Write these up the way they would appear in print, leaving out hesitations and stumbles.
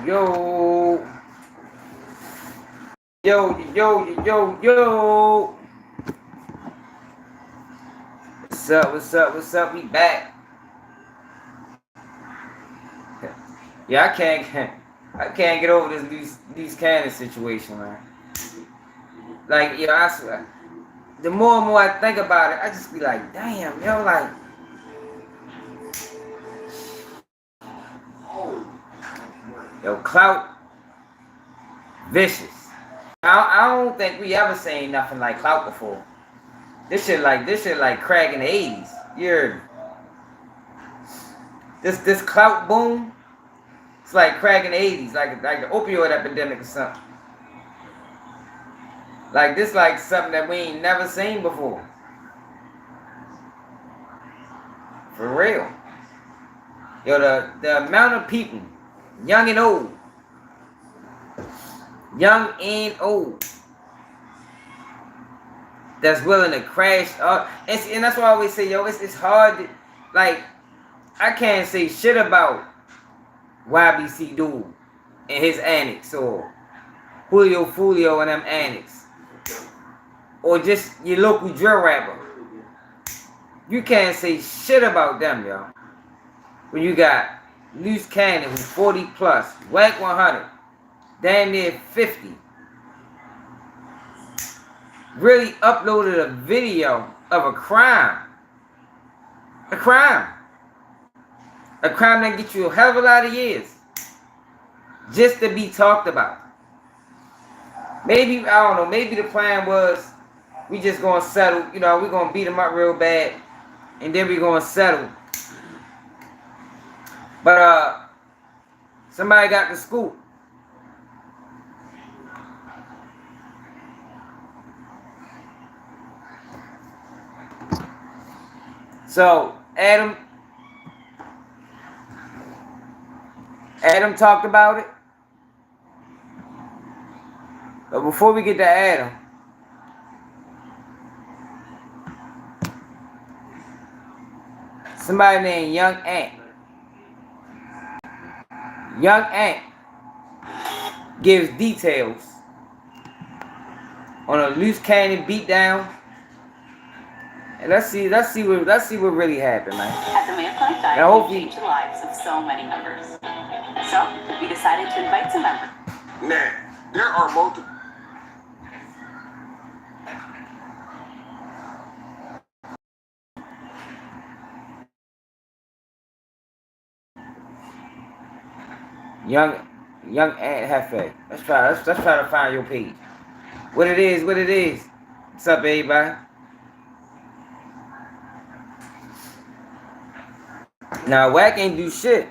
yo. Yo. What's up? We back. Yeah, I can't get over this Luce Cannon situation, man. Like, yo, I swear, the more and more I think about it, I just be like, damn, yo, like, yo, clout, vicious. I don't think we ever seen nothing like clout before. This shit like crack in the 80s. You heard me? This clout boom, it's like crack in the 80s, like the opioid epidemic or something. Like this like something that we ain't never seen before. For real. Yo, the amount of people, young and old, that's willing to crash up. And that's why I always say, yo, it's hard to, like, I can't say shit about YBC Dude and his antics, or Julio and them antics, or just your local drill rapper. You can't say shit about them, yo. When you got Luce Cannon, who's 40 plus, Whack 100, damn near 50, really uploaded a video of a crime. A crime that gets you a hell of a lot of years just to be talked about. Maybe, I don't know, maybe the plan was we just gonna settle, you know, we're gonna beat them up real bad and then we're gonna settle. But somebody got the scoop. So Adam talked about it. But before we get to Adam, somebody named Young Ant gives details on a Luce Cannon beatdown. And let's see what really happened, man. At the Mankind Diet, we changed the lives of so many members. So we decided to invite some members. Now, there are multiple. Young Ant Hefe. Let's try to find your page. What it is. What's up, everybody? Now, Whack ain't do shit.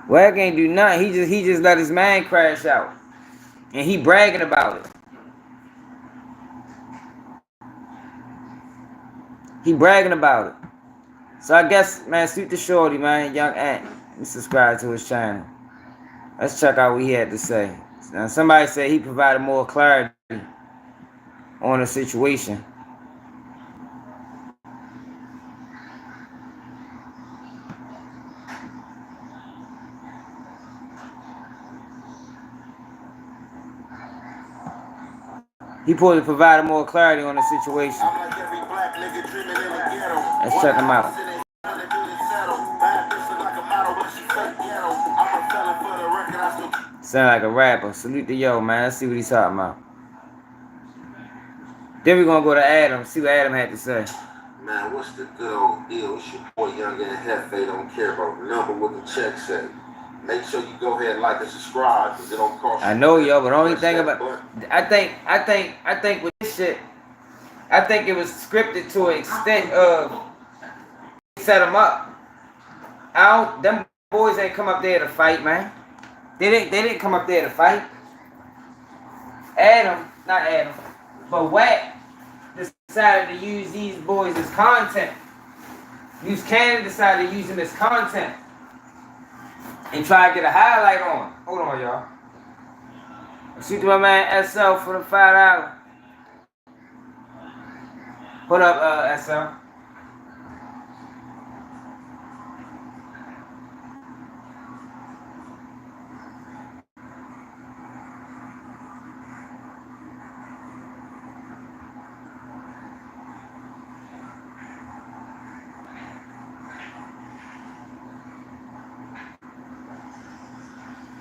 Whack ain't do nothing. He just let his man crash out. And he bragging about it. He bragging about it. So I guess, man, suit the shorty, man, Young Ant. You subscribe to his channel. Let's check out what he had to say. Now, somebody said he provided more clarity on the situation. He probably provided more clarity on the situation. Let's check him out. Sound like a rapper. Salute to yo, man. Let's see what he's talking about. Then we're gonna go to Adam, see what Adam had to say. Man, what's the good old deal? It's your boy Young and Hefe. Don't care about the number, what the check say. Make sure you go ahead and like and subscribe, because it don't cost you. I know, yo, but the only thing about I think with this shit, I think it was scripted to an extent of set them up. Them boys ain't come up there to fight, man. They didn't come up there to fight. Not Adam, but Whack decided to use these boys as content. Luce Cannon decided to use them as content and try to get a highlight on. Hold on, y'all. Shoot to my man SL for the $5. Hold up, SL.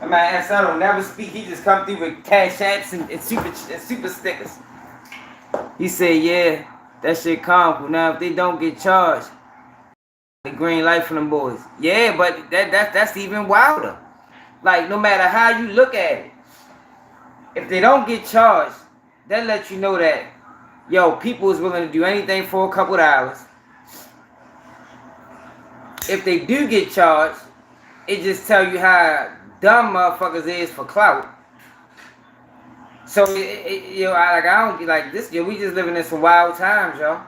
Man, SL don't never speak. He just come through with cash apps and super stickers. He said, yeah, that shit comical. Now, if they don't get charged, the green light from them boys. Yeah, but that's even wilder. Like, no matter how you look at it, if they don't get charged, that lets you know that, yo, people is willing to do anything for a couple dollars. If they do get charged, it just tell you how dumb motherfuckers is for clout. So, I don't like this. Yo, we just living in some wild times, yo.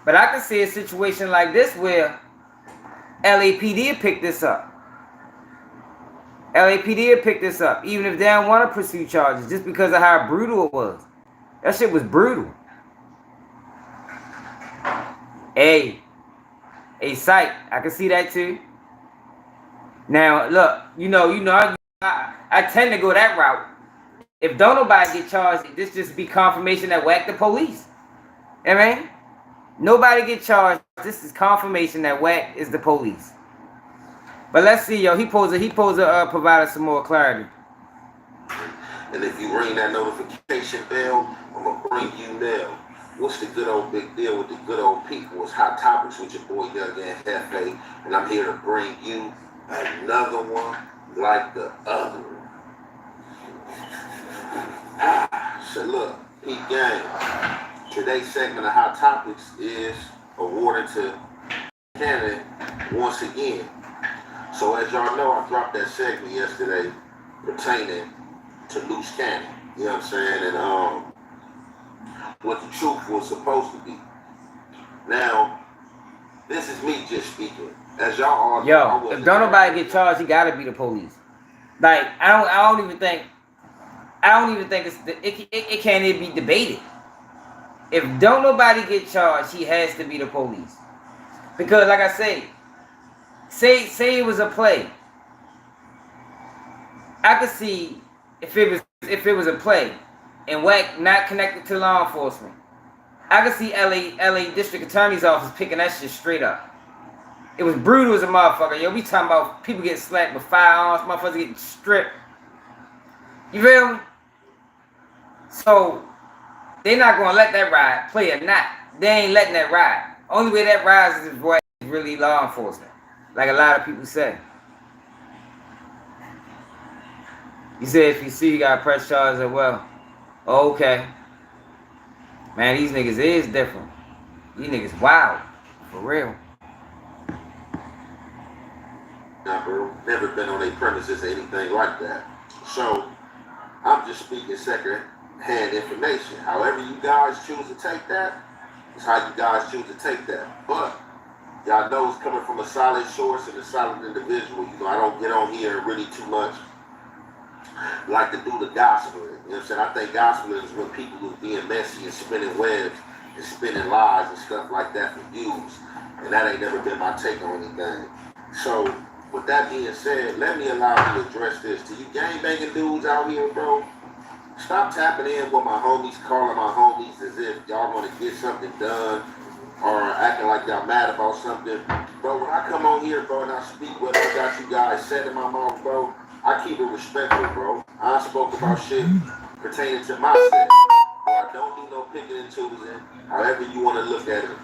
But I can see a situation like this where LAPD pick this up. LAPD pick this up, even if they don't want to pursue charges, just because of how brutal it was. That shit was brutal. Hey, Sight, I can see that too. Now, look, I tend to go that route. If don't nobody get charged, this just be confirmation that whack the police. I mean, nobody get charged. This is confirmation that whack is the police. But let's see, yo. He supposed to provide us some more clarity. And if you ring that notification bell, I'm gonna bring you now. What's the good old big deal with the good old people? It's Hot Topics with your boy Young and Hefe, and I'm here to bring you another one like the other one. So look, Pete Gang. Today's segment of Hot Topics is awarded to Cannon once again. So as y'all know, I dropped that segment yesterday pertaining to Luce Cannon. You know what I'm saying? And what the truth was supposed to be. Now, this is me just speaking. As y'all all know, if don't nobody get charged, he gotta be the police. Like I don't even think it can't even be debated. If don't nobody get charged, he has to be the police. Because like I say it was a play. I could see if it was a play and whack not connected to law enforcement. I could see LA District Attorney's Office picking that shit straight up. It was brutal as a motherfucker. Yo, we talking about people getting slapped with firearms, motherfuckers getting stripped. You feel me? So they're not gonna let that ride, play or not. They ain't letting that ride. Only way that rides is what is really law enforcement. Like a lot of people say. You said if you see you got press charges as well. Okay. Man, these niggas is different. These niggas wild. For real. Never been on their premises or anything like that. So I'm just speaking second-hand information. However you guys choose to take that, is how you guys choose to take that. But y'all know it's coming from a solid source and a solid individual. You know, I don't get on here really too much like to do the gospel. You know what I'm saying? I think gospel is when people who's being messy and spinning webs and spinning lies and stuff like that for views. And that ain't never been my take on anything. So with that being said, let me allow you to address this. To you gangbanging dudes out here, bro, stop tapping in with my homies, calling my homies as if y'all want to get something done or acting like y'all mad about something. Bro, when I come on here, bro, and I speak what I got you guys said in my mouth, bro, I keep it respectful, bro. I spoke about shit pertaining to my set. Bro, I don't do no picking and choosing, however you want to look at it,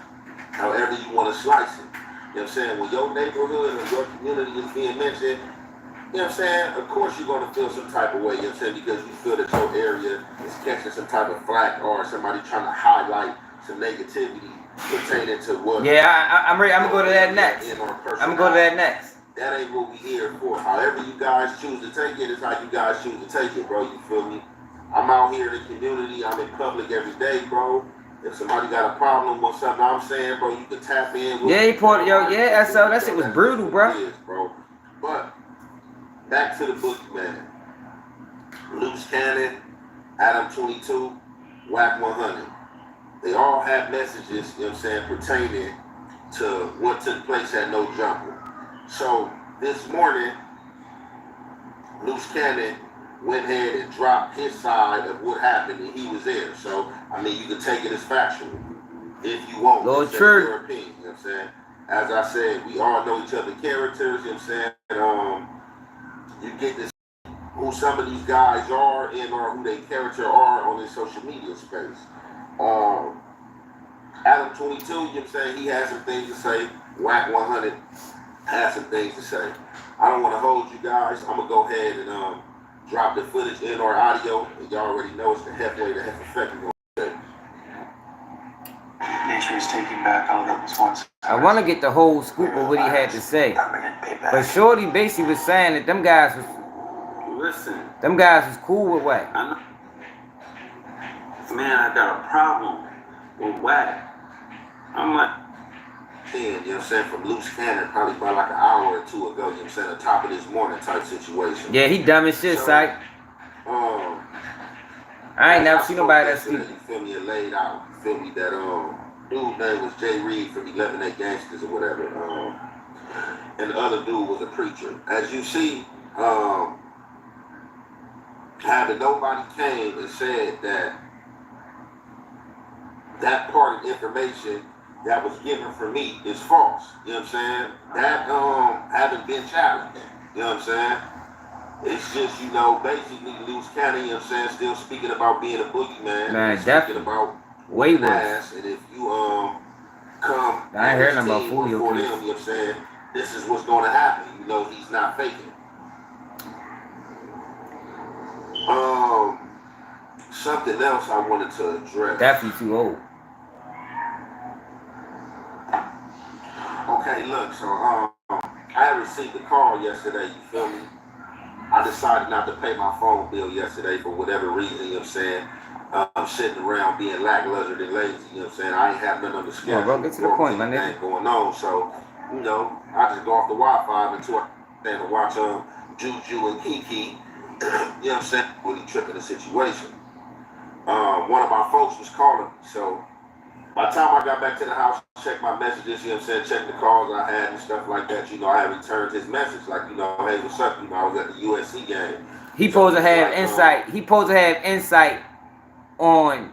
however you want to slice it. You know what I'm saying? When your neighborhood or your community is being mentioned, you know what I'm saying? Of course you're going to feel some type of way, you know what I'm saying? Because you feel that your area is catching some type of flack or somebody trying to highlight some negativity pertaining to what... Yeah, I'm ready. I'm going to go to that next. I'm going to go to that next. That ain't what we here for. However you guys choose to take it is how you guys choose to take it, bro. You feel me? I'm out here in the community. I'm in public every day, bro. If somebody got a problem with something I'm saying, bro, you can tap in. Yeah, he poured, SO, that shit was brutal, bro. But back to the boogeyman. Luce Cannon, Adam22, Whack 100. they all have messages, you know what I'm saying, pertaining to what took place at No Jumper. So this morning, Luce Cannon went ahead and dropped his side of what happened, and he was there. So, I mean, you can take it as factual if you want. Lord, It's true. your opinion, you know what I'm saying? As I said, we all know each other's characters, you know what I'm saying? You get to see who some of these guys are and or who their character are on their social media space. Adam22, you know what I'm saying, he has some things to say. Whack 100 has some things to say. I don't want to hold you guys. I'm going to go ahead and drop the footage in our audio. And y'all already know it's the halfway to half effect. Nature is taking back all that was once. I want to get the whole scoop of what he had to say. But Shorty basically was saying that them guys was cool with Wack. Man, I got a problem with Wack. I'm like, you know what I'm saying, from Luce Cannon, probably about like an hour or two ago, you know what I'm saying, the top of this morning type situation. Yeah, he dumb as shit, psych. I ain't never seen nobody that's stupid. You feel me, and laid out. You feel me, that dude name was Jay Reed from 11 Gangsters or whatever. And the other dude was a preacher. As you see, having nobody came and said that part of information that was given for me is false. You know what I'm saying? That haven't been challenged. You know what I'm saying? It's just, you know, basically Luce Cannon, you know what I'm saying, still speaking about being a boogeyman. Man, speaking about way worse. And if you come I ain't heard nothing about for him, you know what I'm saying, this is what's gonna happen. You know, he's not faking. Something else I wanted to address. Definitely too old. Okay, look, so I received a call yesterday, you feel me? I decided not to pay my phone bill yesterday for whatever reason, you know what I'm saying? I'm sitting around being lackluster and lazy, you know what I'm saying? I ain't have nothing on the schedule. Yeah, bro, get to the point, my nigga. Going on, so, you know, I just go off the Wi-Fi until I stand and watch Juju and Kiki, you know what I'm saying? Really tripping the situation. One of my folks was calling me, so by the time I got back to the house, checked my messages, you know what I'm saying, checked the calls I had and stuff like that, you know, I had returned his message, like, you know, hey, what's up? You know, I was at the USC game. He supposed to have insight. He supposed to have insight on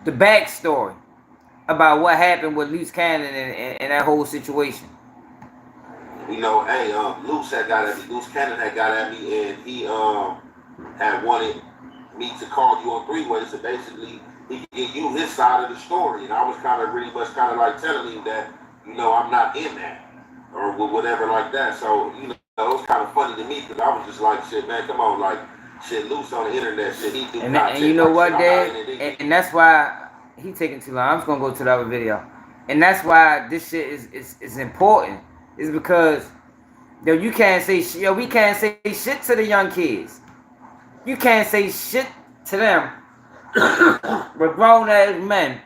the backstory about what happened with Luce Cannon and that whole situation. You know, hey, Luce had got at me. Luce Cannon had got at me, and he had wanted me to call you on three-way, so basically he could give you his side of the story. And I was kind of really much kind of like telling him that, you know, I'm not in that or whatever like that. So, you know, it was kind of funny to me because I was just like, shit, man, come on, like, shit, Luce on the internet, shit, he do and you know what, Dad? And that's why he taking too long. I'm just gonna go to the other video, and that's why this shit is important. Is because yo, you can't say yo, we can't say shit to the young kids. You can't say shit to them. We're grown ass men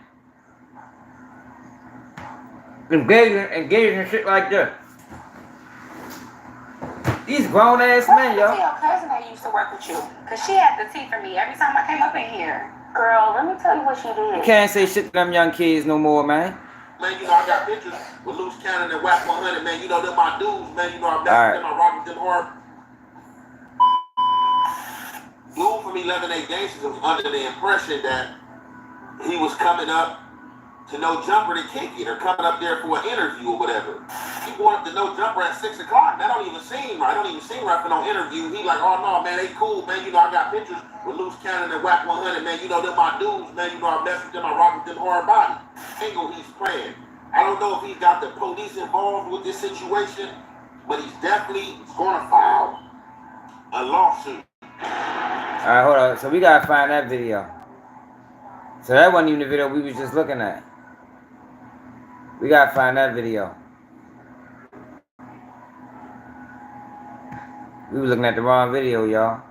engaging in shit like this. These grown ass men, yo. Your cousin that used to work with you, cause she had the tea for me every time I came up in here. Girl, let me tell you what she did. You can't say shit to them young kids no more, man. Man, you know, I got pictures with Luce Cannon and Whack 100, man. You know, they're my dudes, man. You know, I'm them, I rock with them hard. Dude from 11 Gangsters was under the impression that he was coming up to No Jumper to kick it or coming up there for an interview or whatever. He going up to No Jumper at 6 o'clock. That don't even seem right. I don't even seem right for no interview. He like, oh no, man, they cool, man. You know, I got pictures with Luce Cannon and Whack 100, man. You know, they're my dudes, man. You know, I mess with them. I rock with them hard body. Angle he's playing. I don't know if he's got the police involved with this situation, but he's definitely going to file a lawsuit. All right, hold on. So we gotta find that video. So that wasn't even the video we was just looking at. We gotta find that video. We were looking at the wrong video, y'all.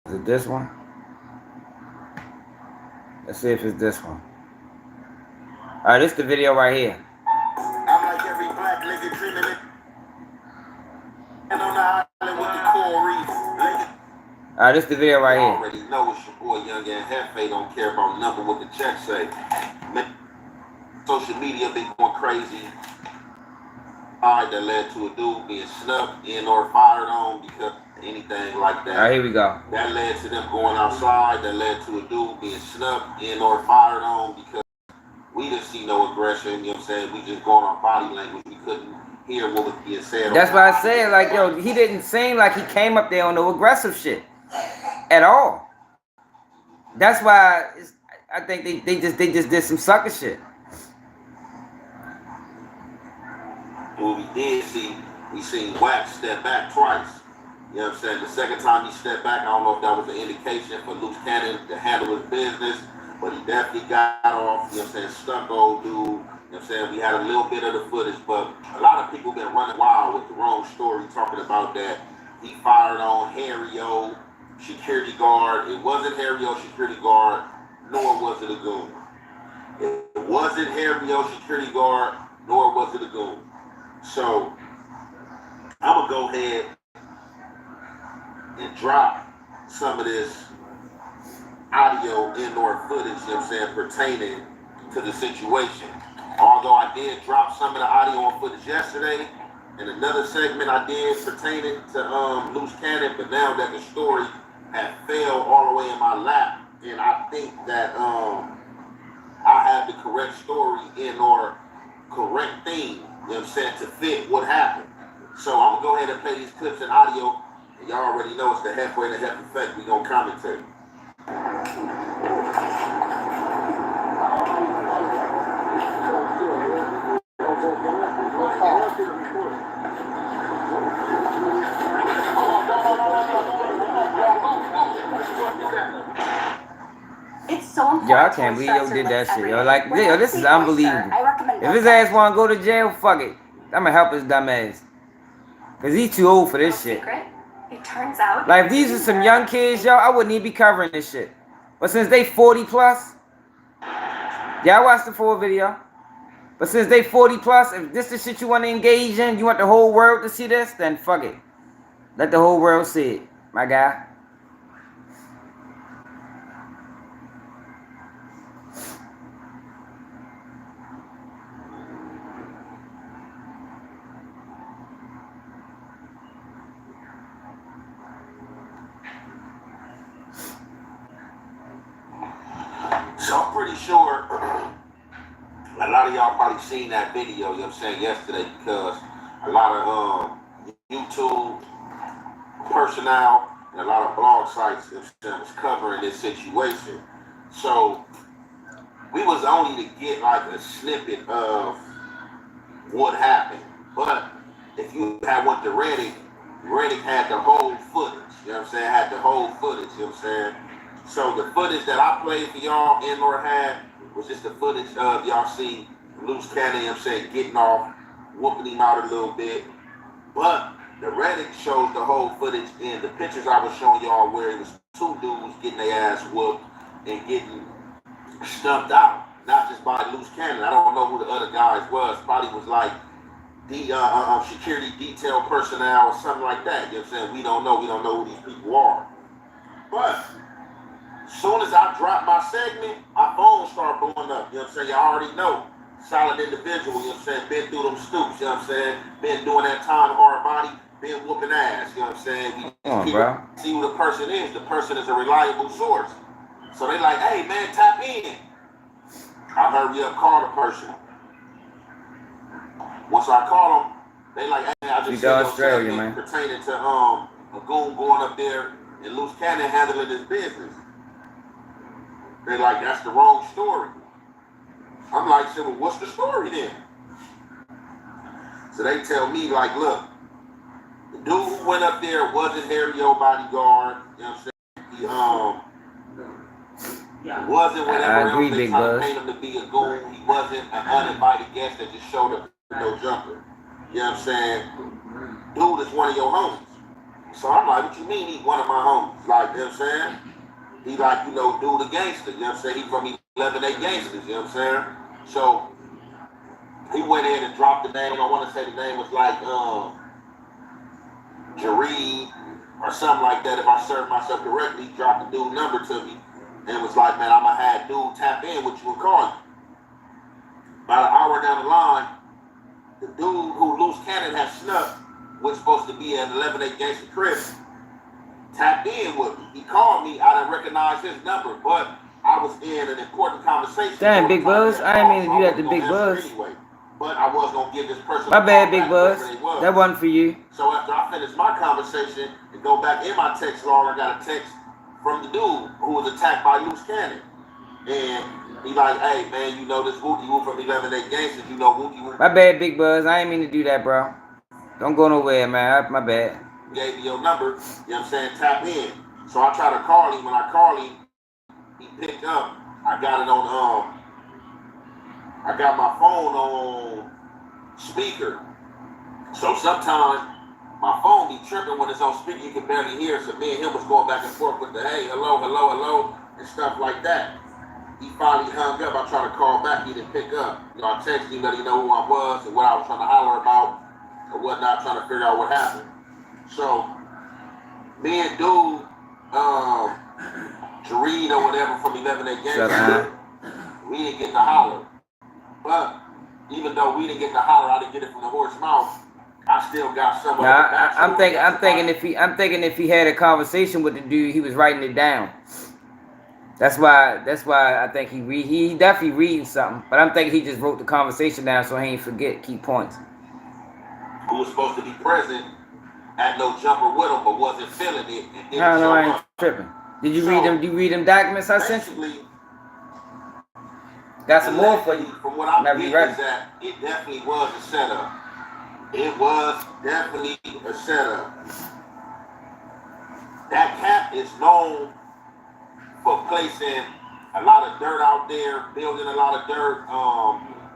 Is it this one? Let's see if it's this one. Alright, this is the video right here. I'm like every black nigga dreaming it. And on the island with the coral reef. Alright, this is the video right you here. already know it's your boy Young and Hefe. Don't care about number what the check say. Man, social media been going crazy. That led to a dude being snubbed in or fired on because anything like that. Alright, here we go. That led to them going outside. That led to a dude being snubbed in or fired on because we didn't see no aggression. You know what I'm saying? We just going on body language. We couldn't hear what was being said. That's why I said, like, yo, he didn't seem like he came up there on no aggressive shit at all. That's why I think they just did some sucker shit. What we did see, we seen Wax step back twice. You know what I'm saying? The second time he stepped back, I don't know if that was an indication for Luce Cannon to handle his business, but he definitely got off, you know what I'm saying, stuck old dude. You know what I'm saying? We had a little bit of the footage, but a lot of people been running wild with the wrong story talking about that. He fired on Harry O, security guard. It wasn't Harry O, security guard, nor was it a goon. It wasn't Harry O, security guard, nor was it a goon. So, I'm going to go ahead and drop some of this audio and/or footage, you know what I'm saying, pertaining to the situation. Although I did drop some of the audio and footage yesterday, and another segment I did pertaining to Luce Cannon, but now that the story had fell all the way in my lap, and I think that I have the correct story and/or correct thing, you know what I'm saying, to fit what happened. So I'm gonna go ahead and play these clips in audio. And y'all already know it's the halfway to half effect. We gonna commentate. It's so important. Yo, I can't believe yo did that shit. Yo, like, yo, this is unbelievable. If his ass wanna go to jail, fuck it. I'ma help his dumb ass. Cause he's too old for this shit. It turns out. Like, if these are some young kids, yo, I wouldn't even be covering this shit. But since they 40 plus, yeah, I watched the full video. But since they 40 plus, if this is shit you want to engage in, you want the whole world to see this, then fuck it. Let the whole world see it, my guy. So I'm pretty sure a lot of y'all probably seen that video, you know what I'm saying, yesterday, because a lot of YouTube personnel and a lot of blog sites, you know what I'm saying, was covering this situation. So we was only to get like a snippet of what happened. But if you had went to Reddit had the whole footage, you know what I'm saying, had the whole footage, you know what I'm saying. So the footage that I played for y'all and or had was just the footage of y'all see Luce Cannon, you know what I'm saying, getting off, whooping him out a little bit. But the Reddit shows the whole footage, and the pictures I was showing y'all where it was two dudes getting their ass whooped and getting stumped out. Not just by Luce Cannon. I don't know who the other guys was. Probably was like the security detail personnel or something like that. You know what I'm saying? We don't know who these people are. But as soon as I dropped my segment, my phone started blowing up. You know what I'm saying? Y'all already know. Solid individual, you know what I'm saying? Been through them stoops, you know what I'm saying? Been doing that time, hard body, been whooping ass, you know what I'm saying? People see who the person is. The person is a reliable source. So they like, hey man, tap in. I hurry up, call the person. Once I call them, they like, hey, I just said Australia, man, pertaining to a goon going up there and Luce Cannon handling his business. They're like, that's the wrong story. I'm like, so well, what's the story then? So they tell me, like, look, the dude who went up there wasn't Harry O bodyguard. You know what I'm saying? He wasn't whatever else they tried to paint him to be a goon. He wasn't an uninvited guest that just showed up with no jumper. You know what I'm saying? Dude is one of your homies. So I'm like, what you mean he's one of my homies? Like, you know what I'm saying? He like, you know, dude a gangster. You know what I'm saying? He from 11A Gangsters. You know what I'm saying? So he went in and dropped the name. I want to say the name was like Jareed or something like that. If I served myself correctly, he dropped the dude number to me and was like, man, I'm going to have dude tap in with you and call you. About an hour down the line, the dude who Luce Cannon had snuck was supposed to be at 11-8 Gangsta Crib, tapped in with me. He called me. I didn't recognize his number, but I was in an important conversation. Damn, Big Buzz. I didn't mean to do that to Big Buzz. Anyway, but I was going to give this person My bad, Big back, Buzz. That wasn't for you. So after I finished my conversation and go back in my text log, I got a text from the dude who was attacked by Luce Cannon. And he like, hey, man, you know this Wookie Woo from 11-8 Gangsters. You know Wookie Woo. My bad, Big Buzz. I ain't mean to do that, bro. Don't go nowhere, man. My bad. Gave me your number. You know what I'm saying? Tap in. So I tried to call him. When I called him, he picked up. I got it on, I got my phone on speaker. So sometimes my phone be tripping when it's on speaker. You can barely hear. So me and him was going back and forth with the hey, hello, hello, hello, and stuff like that. He finally hung up. I tried to call back. He didn't pick up. You know, I texted him, let him know who I was and what I was trying to holler about or whatnot, trying to figure out what happened. So me and dude, Jareed or whatever from 11-8 Gangsters, we didn't get the holler. But even though we didn't get the holler, I didn't get it from the horse's mouth. I still got some of it. I'm thinking if he had a conversation with the dude, he was writing it down. That's why I think he definitely reading something. But I'm thinking he just wrote the conversation down so he ain't forget key points. Who was supposed to be present at No Jumper with him, but wasn't feeling it. I ain't tripping. Did you read them? Do you read them documents I sent you? Got some more for you. From what I'm getting is that it definitely was a setup. It was definitely a setup. That cat is known for placing a lot of dirt out there, building a lot of dirt,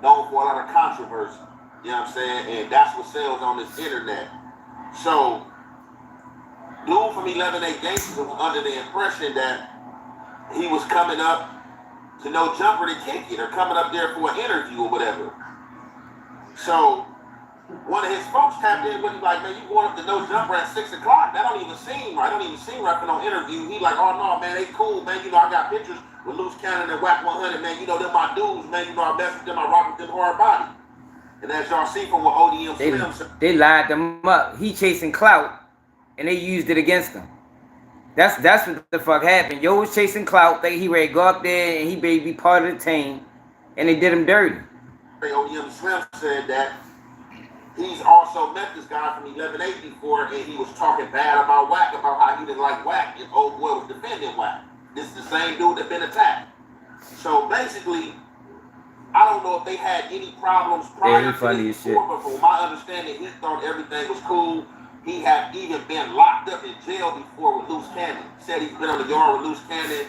known for a lot of controversy. You know what I'm saying? And that's what sells on this internet. So, dude from 11-8 Gangsters was under the impression that he was coming up to No Jumper to kick it or coming up there for an interview or whatever. So, one of his folks tapped in with him like, man, you going up to No Jumper at 6 o'clock? That don't even seem right. Don't even seem right for no interview. He like, oh no, man, they cool, man. You know, I got pictures with Luce Cannon and Whack 100, man. You know, they're my dudes, man. You know, I mess with them. I rock with them hard body. And as y'all see from what Odm Slim, they lied them up. He chasing clout, and they used it against him. That's what the fuck happened. Yo was chasing clout. He ready to go up there and he be part of the team, and they did him dirty. Odm Slim said that he's also met this guy from 11-8 before, and he was talking bad about Whack, about how he didn't like Whack, and old boy was defending Whack. This is the same dude that been attacked. So basically, I don't know if they had any problems prior to this before, but from my understanding, he thought everything was cool. He had even been locked up in jail before with Luce Cannon. Said he's been on the yard with Luce Cannon.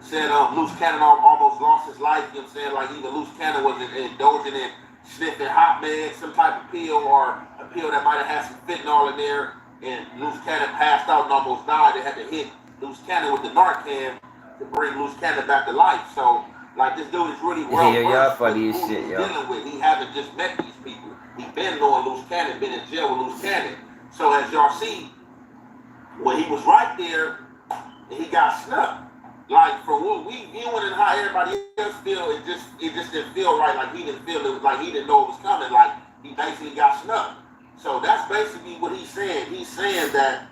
Said Luce Cannon almost lost his life. You know what I'm saying? Like even Luce Cannon was indulging in sniffing hot meds, some type of pill or a pill that might have had some fentanyl in there. And Luce Cannon passed out and almost died. They had to hit Luce Cannon with the Narcan to bring Luce Cannon back to life. So, like, this dude is really well versed with who he's dealing with. He hasn't just met these people. He's been knowing Luce Cannon, been in jail with Luce Cannon. So as y'all see, when he was right there and he got snuck, like from what we viewing and how everybody else feel, it just didn't feel right. Like he didn't feel it, like he didn't know it was coming. Like he basically got snuck. So that's basically what he's saying. He's saying that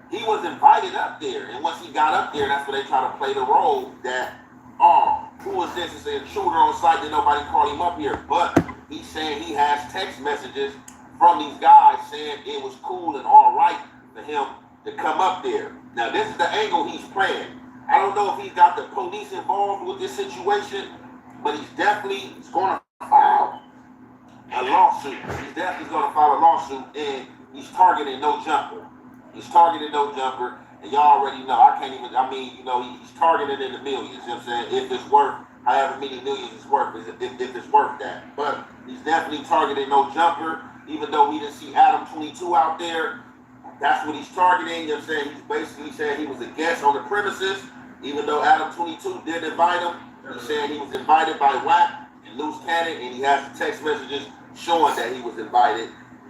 he was invited up there, and once he got up there, that's when they try to play the role that, oh, who is this? It's an intruder on site that nobody called him up here. But he's saying he has text messages from these guys saying it was cool and all right for him to come up there. Now, this is the angle he's playing. I don't know if he's got the police involved with this situation, but he's definitely going to file a lawsuit. He's definitely going to file a lawsuit, and he's targeting No Jumper. He's targeting No Jumper, and y'all already know. He's targeted in the millions. You know what I'm saying? If it's worth however many millions it's worth, if it's worth that. But he's definitely targeting No Jumper. Even though we didn't see Adam22 out there, that's what he's targeting. You know what I'm saying? He's basically saying he was a guest on the premises. Even though Adam22 did invite him, he's saying he was invited by Whack and Luce Cannon, and he has the text messages showing that he was invited.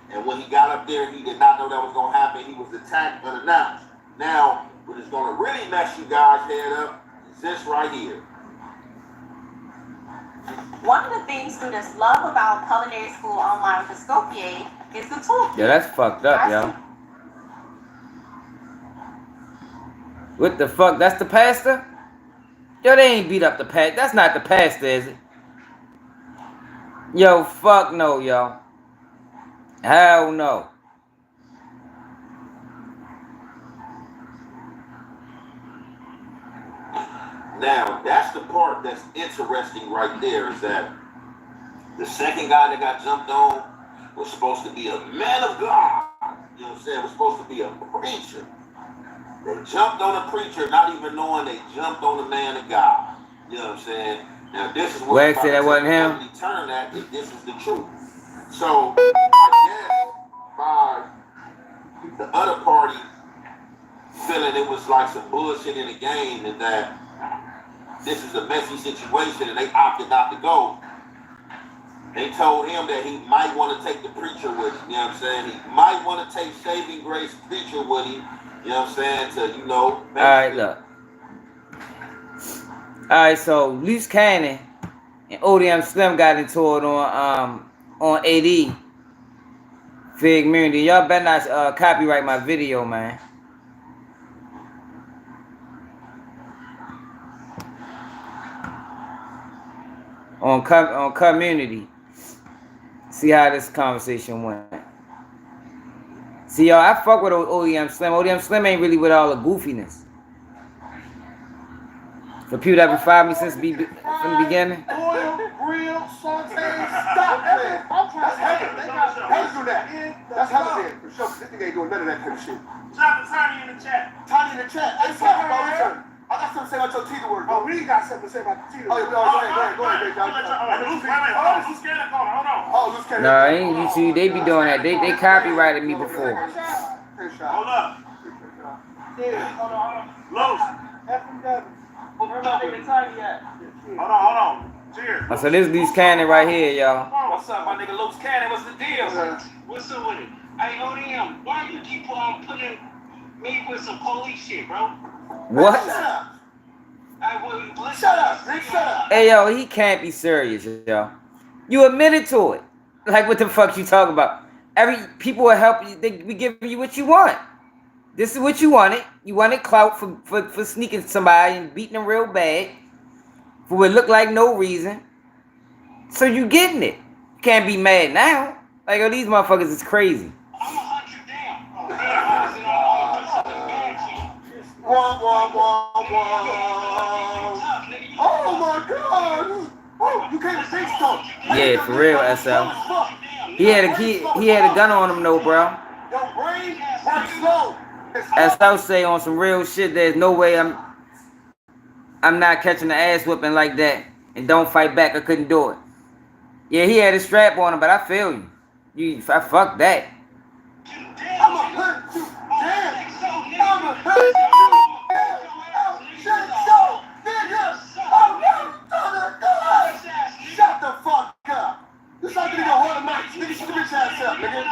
And when he got up there, he did not know that was going to happen. He was attacked unannounced. Now, what is going to really mess you guys' head up is this right here. One of the things students love about culinary school online with Scopier is the toolkit. Yeah, that's fucked up, yo. What the fuck? That's the pastor? Yo, they ain't beat up the pastor. That's not the pastor, is it? Yo, fuck no, yo. Hell no. Now, that's the part that's interesting right there, is that the second guy that got jumped on was supposed to be a man of God. You know what I'm saying? Was supposed to be a preacher. They jumped on a preacher, not even knowing they jumped on a man of God. You know what I'm saying? Now, this is what Wag said that wasn't him. Turn that if this is the truth. So, I guess by the other party feeling it was like some bullshit in the game and that this is a messy situation and they opted not to go, they told him that he might want to take the preacher with him. You know what I'm saying? He might want to take Saving Grace preacher with him. You know what I'm saying? To, you know. Alright, look. Alright, so Luce Cannon and Odm Slim got into it on AD Fig Community. Y'all better not copyright my video, man. On community. See how this conversation went. See, y'all, I fuck with Odm Slim. Odm Slim ain't really with all the goofiness. For people that been following me since from the beginning. Oil, grill, saute, stop that. That's heaven. They do that. That's heaven for sure. This nigga ain't doing none of that kind of shit. Drop the Tiny in the chat. Tiny in the chat. Hey, fuck about return. I got something to say about your teeth word. Oh, we got something to say about the teeth word. Oh, go ahead, Luce Cannon calling. Hold on. Oh, Luce Cannon. Nah, ain't YouTube. They be doing that. They copyrighted me before. Hold up. Hold on. Luce. Where my nigga Tiny at? Hold on. Cheers. So this Luce Cannon right here, y'all. What's up, my nigga Luce Cannon? What's the deal? What's up with it? Hey, Odm, why you keep on putting me with some police shit, bro? What? Shut up. Shut up, Nick. Shut up. Hey, yo, he can't be serious, yo. You admitted to it. Like, what the fuck you talking about? People will help you. We give you what you want. This is what you wanted. You wanted clout for sneaking somebody and beating them real bad. For what looked like no reason. So you getting it. You can't be mad now. Like, oh, these motherfuckers is crazy. I'm gonna hunt you down. Oh my God! Oh, you can't say so. Yeah, for real, SL. He had a gun on him though, bro. Your brain works slow. SL say on some real shit, there's no way I'm not catching the ass whipping like that. And don't fight back, I couldn't do it. Yeah, he had a strap on him, but I feel you. I fuck that. I'ma hurt you. Damn. I'ma hurt you. Shut the fuck up. This like nigga hold a mic. Nigga, shut your bitch ass up, nigga.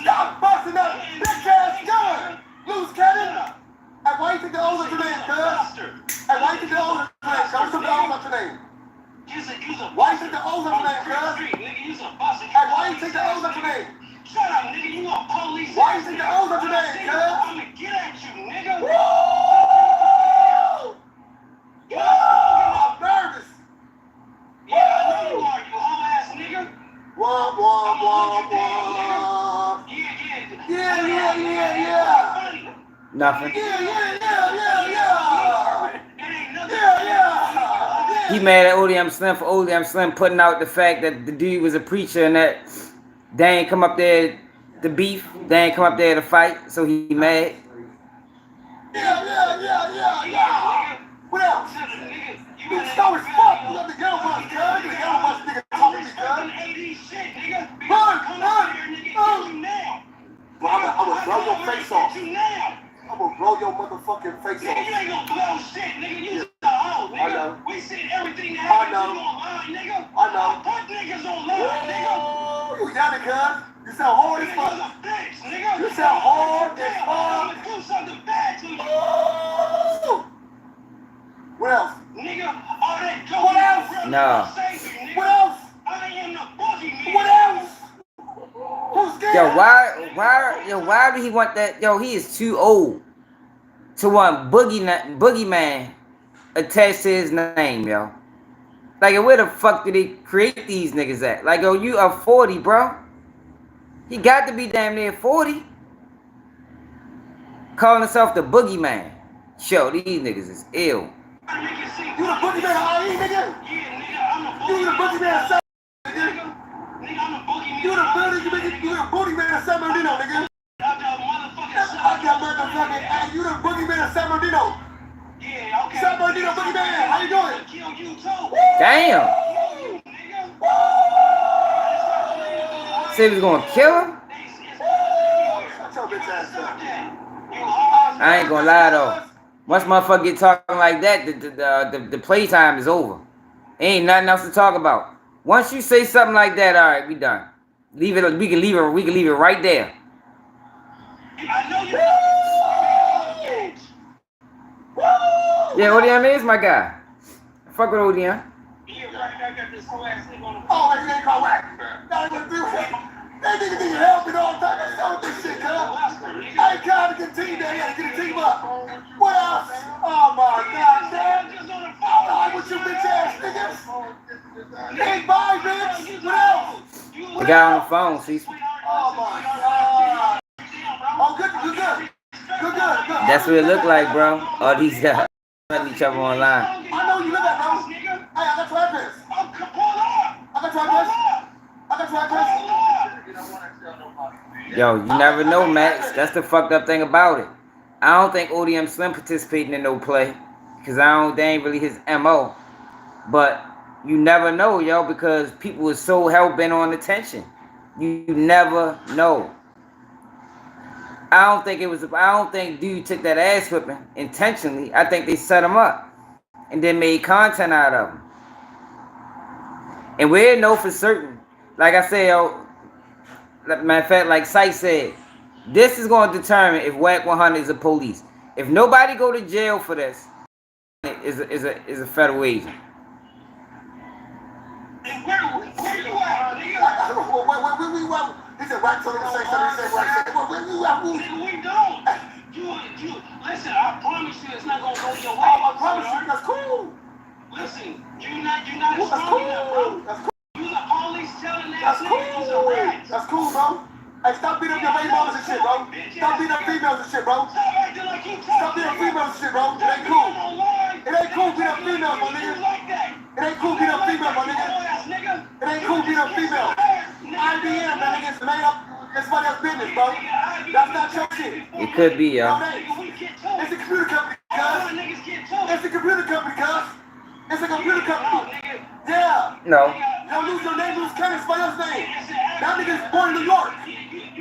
Stop busting up bitch ass gun. Luce Cannon. Hey, why you think the O's your name, cuz? Hey, why you think the O's your name, cuz? What's the O's your name? Why you think the O's your name, cuz? Hey, why you think the O's your name? Shut up, nigga. You a police. Why you think the O's your name, cuz? I'ma get at you, nigga. Woo! Woo! I'm nervous. Yeah, I know you are, you whole ass nigga. Wah, wah, wah, wah. Yeah. Nothing. Yeah. He mad at Odm Slim for Odm Slim putting out the fact that the dude was a preacher and that they ain't come up there to beef. They ain't come up there to fight, so he mad. Yeah. What else? You slow as fuck. You got the yellow bus, cuz. You the yellow bus nigga talking to me, cuz. Run. I'ma blow your face off. I'ma blow your motherfucking face off. Nigga, you ain't gonna blow shit, nigga. You a hoe, nigga. I know. We see everything that happens online, nigga. I know. Put niggas online, nigga. Oh, you got it, cuz. You sound hard as fuck. You a bitch, nigga. You sound hard as Damn, I'ma fuck. do something bad Oh! What else? Nigga, all that dope. What else? No. What else? I am the boogeyman. What else? Who's scared? Why do he want that? Yo, he is too old to want boogeyman attached to his name, yo. Like, where the fuck did they create these niggas at? Like, yo, you are 40, bro. He got to be damn near 40. Calling himself the boogeyman. Yo, these niggas is ill. You the boogeyman of IE, nigga? Yeah, nigga, I'm the You the boogeyman of San nigga. Nigga, I'm the boogeyman. You the boogeyman of San Bernardino, nigga. I got motherfucking, hey, you the boogeyman of San Bernardino. Yeah, okay. San Bernardino boogeyman, how you doing? Kill you too. Damn. Said he was gonna kill him? Shut your bitch ass up. I ain't gonna lie though. Once motherfucker get talking like that, the playtime is over. Ain't nothing else to talk about. Once you say something like that, all right, we done. Leave it. We can leave it right there. Yeah, Odm is my guy. Fuck with Odm. Oh, that ain't called whack. That nigga need help and all type of stuff with this shit, cuz. I ain't trying to get a team down here to get a team up. What else? Oh my god, man. I'm not with you bitch ass niggas. Hey, bye, bitch. What else? The guy on the phone, see? Oh my god. Oh, good. That's what it look like, bro. All these guys each other online. I know you live at, bro. Hey, I got your address. Yo, you never know, Max. That's the fucked up thing about it. I don't think Odm Slim participating in no play, because they ain't really his MO. But you never know, yo, because people are so hell-bent on attention. You never know. I don't think dude took that ass whipping intentionally. I think they set him up and then made content out of him. And we know for certain, like I said, yo, matter of fact, like Sight said, this is going to determine if Whack 100 is a police. If nobody go to jail for this, is a federal agent. Where you at, nigga? He said, right, so he said, right, where you at? Nigga, we don't. You, listen, I promise you it's not gonna go your way. Oh, I promise you, that's cool. Listen, you're not That's strong enough, bro. cool. That's cool. You the police telling That's that nigga he's a cool. rat. That's cool, bro. Hey, stop beating up your baby mamas and shit, bro. Stop beating up females and shit, bro. Stop acting like you tough. Stop beating up females and shit, bro. It ain't cool. It ain't cool beating up females, my nigga. It ain't cool beating up females, my nigga. It ain't cool beating up females. IBM, that nigga, it's made up. It's somebody else's business, bro. That's not your shit. It could be, yo. It's a computer company, cuz. It's a computer company, cuz. It's a computer company. Yeah. No. Don't lose your name, Luce Cannon, somebody else's name. That nigga is born in New York.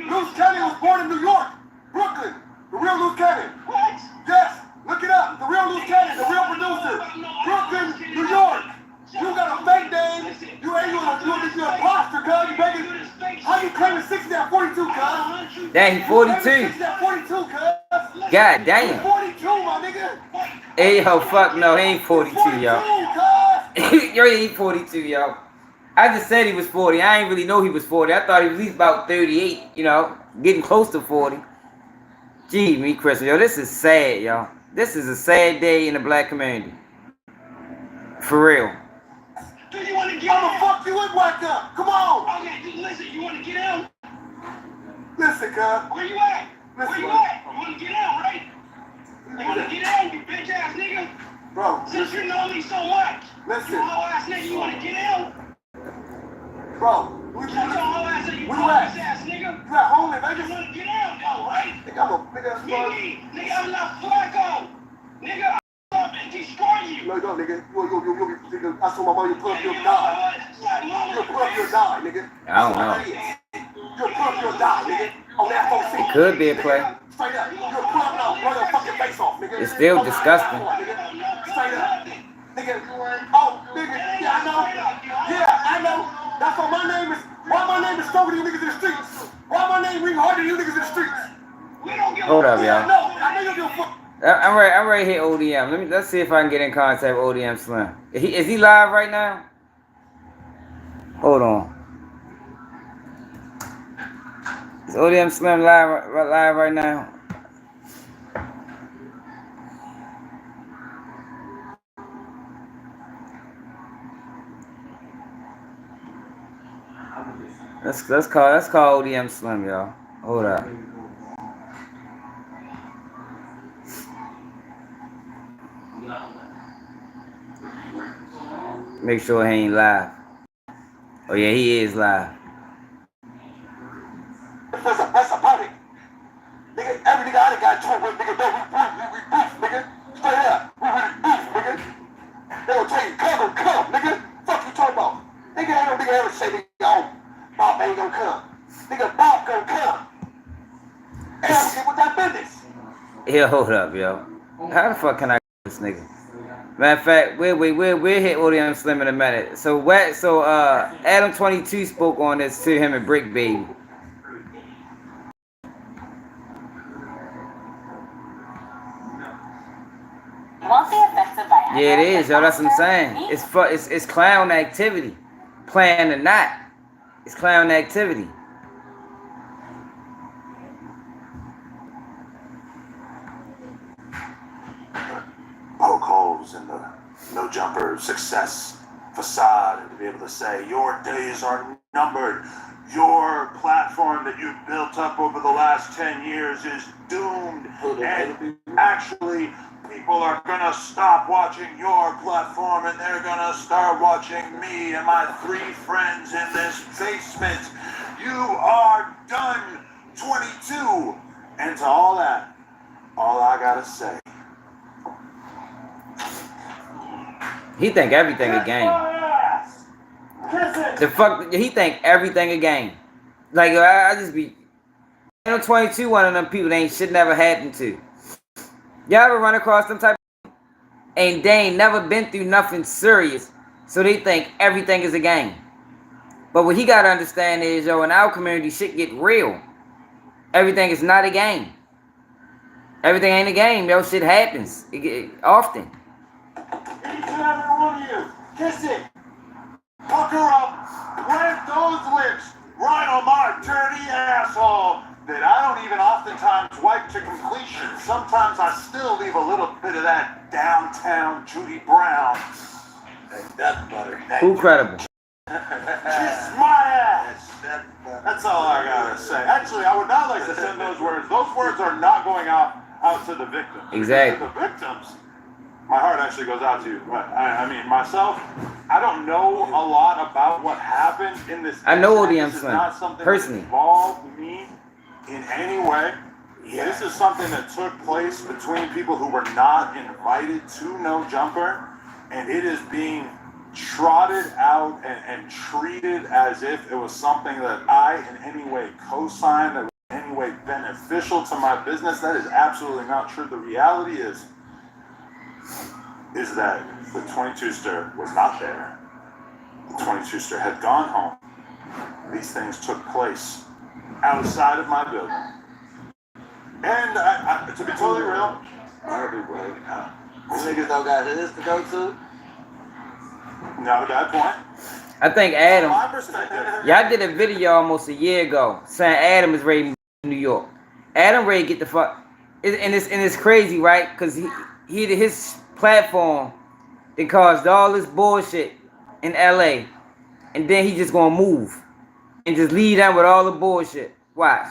Luce Cannon was born in New York. Brooklyn. The real Luce Cannon. What? Yes. Look it up. The real Luce Cannon, the real producer. Brooklyn, New York. You got a fake name. You ain't you a imposter, cuz. You begging. How you claiming 60 at 42, cuz? Damn, he 42. 60 at 42, cuz. God damn. 42, my nigga. Hey, yo, fuck no, he ain't 42, yo. Yo, he ain't 42, yo. I just said he was 40. I ain't really know he was 40. I thought he was at least about 38, you know, getting close to 40. Gee, me, Chris, yo, this is sad, yo. This is a sad day in the black community. For real. Do you want to get I'ma fuck you and whack up. Come on. Okay, listen, you want to get out? Listen, cuz. Where you at? Where you at? You want to get out, right? You want to get out, you bitch ass nigga? Bro, Since you know me so much. listen. You hoe ass nigga, you want to get out? Bro, we Shut your hoe ass up, you Where you police at? ass nigga. You at home in You Vegas? want to get out though, right? Nigga, I'm a nigga. Nigga, I'm not Flacco. Nigga, I'm up and destroy you. No, you don't, nigga. You nigga. I told my mom you pull up, you'll die. You'll pull up, you'll die, nigga. I don't know. You'll pull up, you'll die, nigga. On that 4 It could be a play. Straight up. You'll pull up now, blow your fucking face off, nigga. It's still disgusting. Straight up. Nigga. Oh, nigga. Yeah, I know. Yeah, I know. That's why my name is stronger than you niggas in the streets. Why my name ring harder than you niggas in the streets? We don't give Hold up, Yeah, I y'all. know. I know you give a fuck. I'm ready. I'm ready to hit ODM. Let's see if I can get in contact with Odm Slim. Is he live right now? Hold on. Is Odm Slim live right now? Let's call Odm Slim, y'all. Hold up. Make sure he ain't live. Oh yeah, he is live. That's about it. Nigga, every nigga I done got told with, nigga, we beef, nigga. Straight up, we really beef, nigga. They gonna tell you, come, nigga. Fuck you talking about? Nigga, ain't no nigga ever say, nigga, oh, Bob ain't gonna come. Nigga, Bob gonna come. And I'm get with that business. Yeah, hold up, yo. How the fuck can I get this nigga? Matter of fact, we'll hit Odm Slim in a minute. So Adam22 spoke on this to him and Brick Baby. Yeah, it is, yo. That's what I'm saying. It's clown activity. Playing or not, it's clown activity. Poke holes in the No Jumper success facade and to be able to say your days are numbered. Your platform that you've built up over the last 10 years is doomed. And actually, people are going to stop watching your platform and they're going to start watching me and my 3 friends in this basement. You are done, 22. And to all that, all I got to say. He think everything a game. The fuck, he think everything a game. Like, I just be... Adam22 one of them people that ain't shit never happened to. Y'all ever run across them type of... And they ain't never been through nothing serious, so they think everything is a game. But what he gotta understand is, yo, in our community, shit get real. Everything is not a game. Everything ain't a game, yo. Shit happens. Often. Each and every one of you, kiss it. Pucker up, plant those lips right on my dirty asshole that I don't even oftentimes wipe to completion. Sometimes I still leave a little bit of that downtown Judy Brown. Hey, that butter. Who credible? Kiss my ass. That's all I gotta say. Actually, I would not like to send those words. Those words are not going out to the victims. Exactly. The victims. My heart actually goes out to you. But I mean, myself, I don't know a lot about what happened in this. I know Odm This is Slim, not something personally. that involved me in any way. Yeah. This is something that took place between people who were not invited to No Jumper, and it is being trotted out and treated as if it was something that I in any way co-signed, that was in any way beneficial to my business. That is absolutely not true. The reality is that the 22ster was not there. The 22ster had gone home. These things took place outside of my building. And to be totally real, These niggas don't got his to go to. not a bad point. I think Adam... From my perspective, Y'all did a video almost a year ago saying Adam is ready to move to New York. Adam ready to get the fuck... And it's crazy, right? Because his platform that caused all this bullshit in LA, and then he just gonna move and just leave them with all the bullshit. Watch.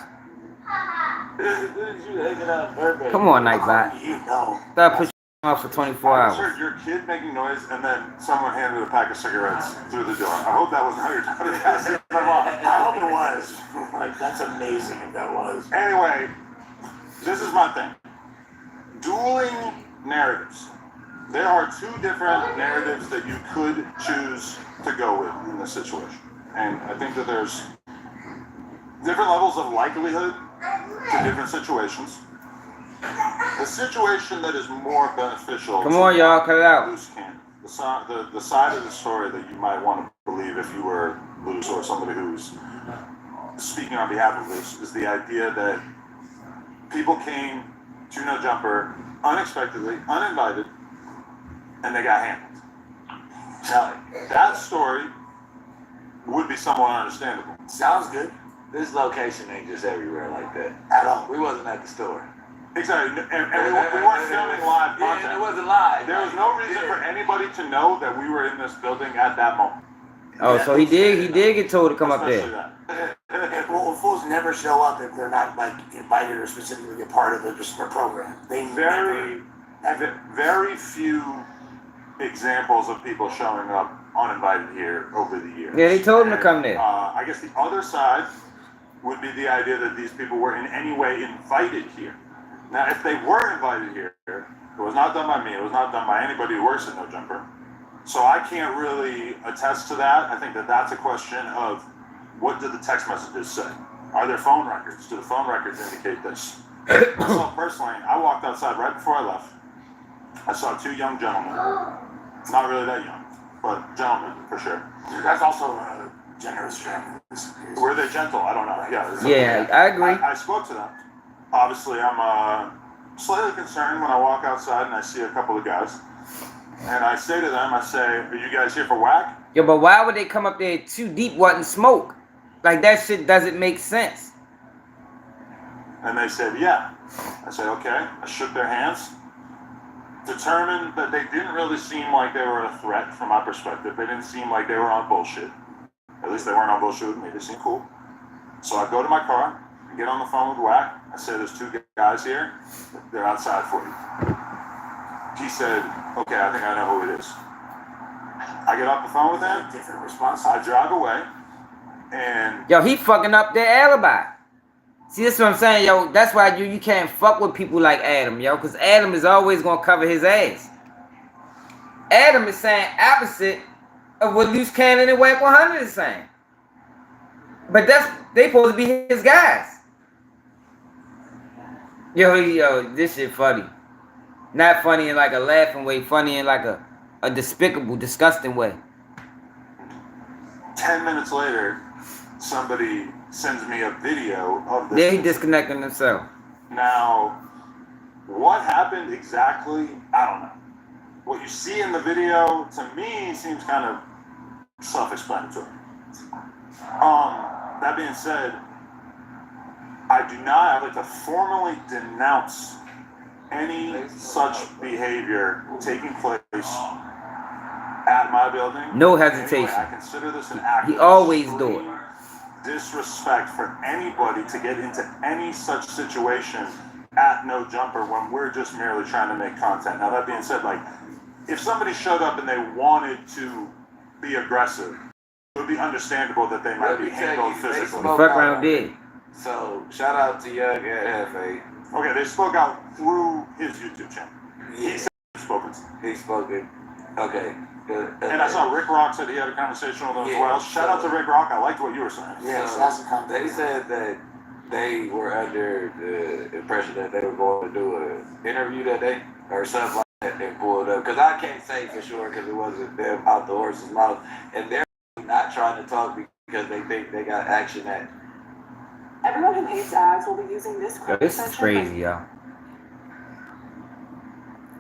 Come on, Nightbot. you know. Stop pushing off for 24 I hours. heard your kid making noise, and then someone handed a pack of cigarettes through the door. I hope that wasn't how you're talking about my mom. I hope it was. Like, that's amazing if that was. Anyway, this is my thing. Dueling narratives. There are 2 different narratives that you could choose to go with in this situation. And I think that there's different levels of likelihood to different situations. The situation that is more beneficial. Come on, y'all, cut it out. Luce Cannon. The side of the story that you might want to believe if you were Luce or somebody who's speaking on behalf of Luce is the idea that people came to No Jumper unexpectedly, uninvited, and they got handled. Now, that story would be somewhat understandable. Sounds good. This location ain't just everywhere like that. At all. We wasn't at the store. Exactly, and we weren't filming live content. Yeah, it wasn't live. There was no reason for anybody to know that we were in this building at that moment. Oh, so he did get told to come up Especially there. that. Well, fools never show up if they're not like invited or specifically a part of the program. They Very few examples of people showing up uninvited here over the years. Yeah, they told him to come there. I guess the other side would be the idea that these people were in any way invited here. Now, if they were invited here, it was not done by me. It was not done by anybody who works at No Jumper. So I can't really attest to that. I think that that's a question of what did the text messages say? Are there phone records? Do the phone records indicate this? So personally, I walked outside right before I left. I saw two young gentlemen. Not really that young, but gentlemen for sure. That's also a generous family. Were they gentle? I don't know. Yeah, I agree. I spoke to them. Obviously, I'm slightly concerned when I walk outside and I see a couple of guys. And I say to them, I say, are you guys here for whack? Yo, but why would they come up there too deep wanting smoke? Like, that shit doesn't make sense. And they said, yeah. I said, okay. I shook their hands. Determined that they didn't really seem like they were a threat from my perspective. They didn't seem like they were on bullshit. At least they weren't on bullshit with me. They seemed cool. So I go to my car, get on the phone with Whack. I say, there's two guys here. They're outside for you. He said, okay, I think I know who it is. I get off the phone with him. Different response. I drive away. And Yo, he fucking up their alibi. See, that's what I'm saying, yo. That's why you can't fuck with people like Adam, yo. Because Adam is always going to cover his ass. Adam is saying opposite of what Luce Cannon and Whack 100 is saying. But they supposed to be his guys. Yo, this shit funny. Not funny in like a laughing way, funny in like a despicable, disgusting way. 10 minutes later, somebody sends me a video of this. Then he disconnecting himself. Now, what happened exactly, I don't know. What you see in the video, to me, seems kind of self-explanatory. That being said, I'd like to formally denounce any such behavior taking place at my building. No hesitation. Anyway, I consider this an act He of always do it. extreme disrespect for anybody to get into any such situation at No Jumper when we're just merely trying to make content. Now, that being said, like, if somebody showed up and they wanted to be aggressive, it would be understandable that they might be handled physically. The fuck around did. So, shout out to Young and Hefe. Okay, they spoke out through his YouTube channel. He said he's spoken. He spoken. Okay. Good. And I saw Rick Rock said he had a conversation with him as well. Shout out to Rick Rock. I liked what you were saying. Yes, that's a compliment. They said that they were under the impression that they were going to do an interview that day or something like that. They pulled up. Because I can't say for sure because it wasn't them out the horse's mouth. And they're not trying to talk because they think they got action at. Everyone who hates ads will be using this Yo, quick this is crazy, y'all.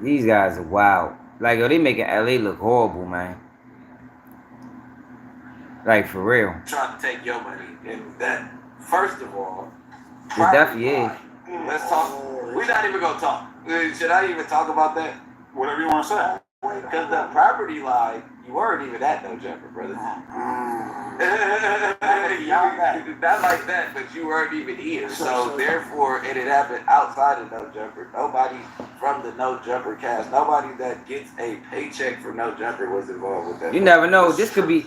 These guys are wild. Like, yo, they making LA look horrible, man. Like, for real. Trying to take your money. And that, first of all, It definitely is. let's talk. We're not even going to talk. Should I even talk about that? Whatever you want to say. Because the property line, you weren't even at No Jumper, brother. Not like that, but you weren't even here. So therefore, and it happened outside of No Jumper. Nobody from the No Jumper cast, nobody that gets a paycheck from No Jumper was involved with that. You never know. This could be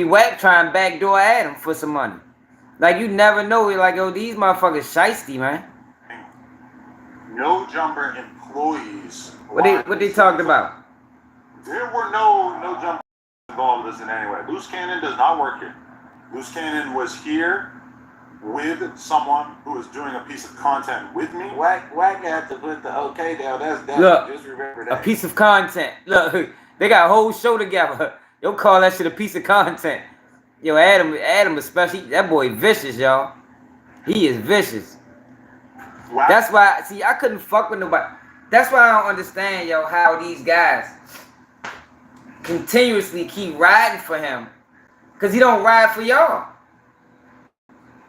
Whack trying to backdoor Adam for some money. Like, you never know. Like, yo, these motherfuckers shiesty, man. No Jumper employees. What they talked about? There were no Jumper involved with this in any way. Luce Cannon does not work here. Luce Cannon was here with someone who was doing a piece of content with me. Whack had to put the okay down. That's Look, just remember that. a piece of content. Look, they got a whole show together. You'll call that shit a piece of content. Yo, Adam especially, that boy vicious, y'all. He is vicious. That's why, see, I couldn't fuck with nobody. That's why I don't understand, yo, how these guys continuously keep riding for him. Because he don't ride for y'all.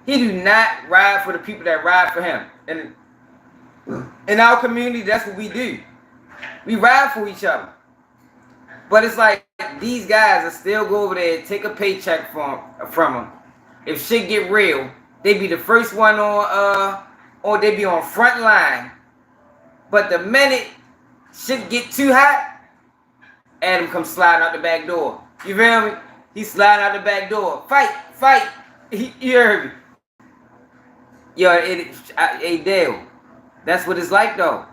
He do not ride for the people that ride for him. And in our community, that's what we do. We ride for each other. But it's like these guys will still go over there and take a paycheck from them. If shit get real, they be the first one on, or they be on front line. But the minute shit get too hot, Adam comes sliding out the back door. You feel me? He's sliding out the back door. Fight, fight. You heard me. Yo, hey Dale, that's what it's like though.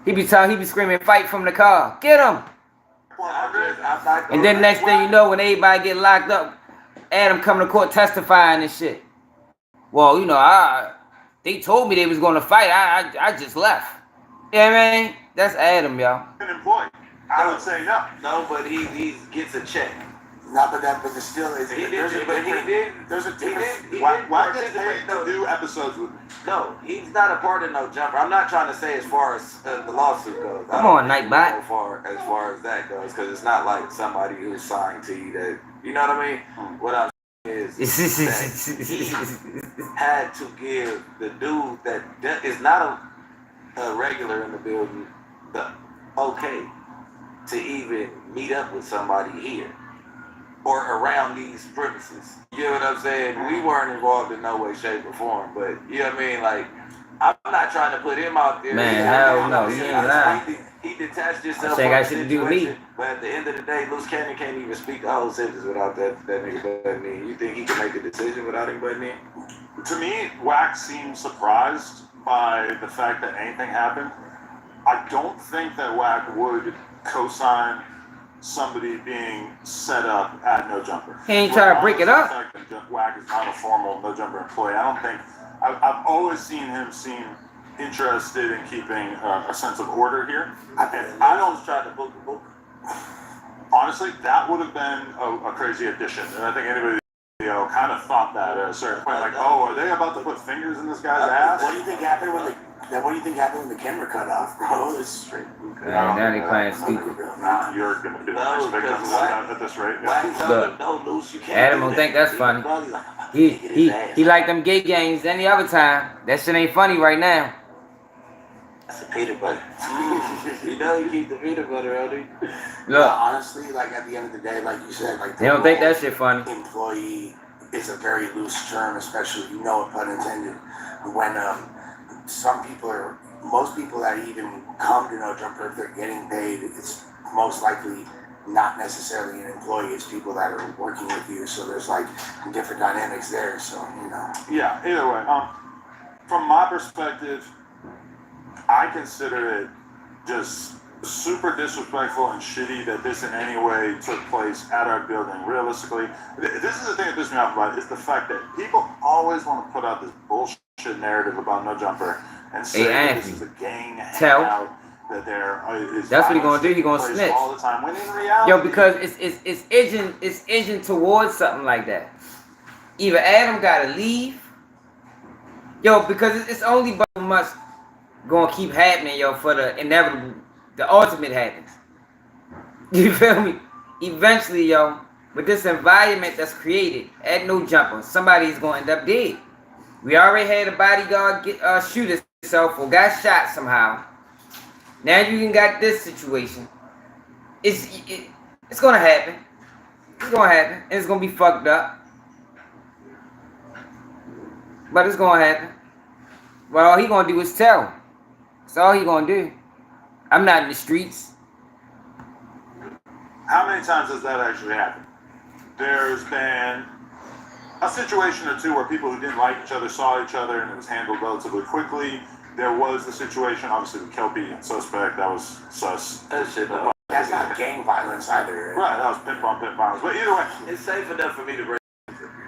He be screaming, fight from the car. Get him. And then next thing you know, when everybody get locked up, Adam come to court testifying and shit. Well, you know, they told me they was gonna fight. I just left. You know what I mean? That's Adam, y'all. An employee. I would say no. No, but he gets a check. Not but there still is. There's a difference. Why did they do episodes with me? No, he's not a part of No Jumper. I'm not trying to say as far as the lawsuit goes. Come on, Nightbot. As far as that goes, because it's not like somebody who's signed to you that, you know what I mean? What I'm saying is that he had to give the dude that is not a regular in the building the okay to even meet up with somebody here or around these premises. You know what I'm saying? We weren't involved in no way, shape, or form, but you know what I mean? Like, I'm not trying to put him out there. Man, hell no, he ain't lying. He detached himself That from got the shit to do with me. situation, but at the end of the day, Luce Cannon can't even speak the whole sentence without that nigga butting in. You think he can make a decision without him butting in? To me, Wack seems surprised by the fact that anything happened. I don't think that Wack would co-sign somebody being set up at No Jumper. He ain't trying to break it up. The fact that Wack is not a formal No Jumper employee. I don't think. I've always seen him seem interested in keeping a sense of order here. I don't try to book the book. Honestly, that would have been a crazy addition, and I think anybody kind of thought that at a certain point, like, oh, are they about to put fingers in this guy's ass? What do you think happened when the camera cut off, bro? It's straight. Now they playing stupid. You're gonna be the next victim at this rate. Look, Adam don't think that's funny. He like them gay games any other time. That shit ain't funny right now. That's a peanut butter. You know you keep the peanut butter on it. Look, honestly, like at the end of the day, like you said, like they don't think that shit funny. Employee is a very loose term, especially, you know it, pun intended. When most people that even come to No Jumper, if they're getting paid, it's most likely not necessarily an employee. It's people that are working with you. So there's like different dynamics there. So, you know. Yeah. Either way, from my perspective, I consider it just super disrespectful and shitty that this in any way took place at our building. Realistically, this is the thing that pisses me off about it, is the fact that people always want to put out this bullshit narrative about No Jumper and say that this is a gang hangout, that there is that's what he gonna do. He gonna snitch all the time. When in reality, yo, because it's edging towards something like that. Either Adam gotta leave, yo, because it's only but much gonna keep happening, yo, for the inevitable, the ultimate happens. You feel me? Eventually, yo, with this environment that's created at No Jumper, somebody's gonna end up dead. We already had a bodyguard shoot himself or got shot somehow. Now you even got this situation. It's gonna happen. It's gonna happen, and it's gonna be fucked up. But it's gonna happen. Well, all he gonna do is tell. That's all he gonna do. I'm not in the streets. How many times has that actually happened? There's been a situation or two where people who didn't like each other saw each other and it was handled relatively quickly. There was the situation, obviously, with Kelpie and Suspect. That was sus. That's not gang violence either. Right, that was pimp on pimp violence. But either way, it's safe enough for me to break.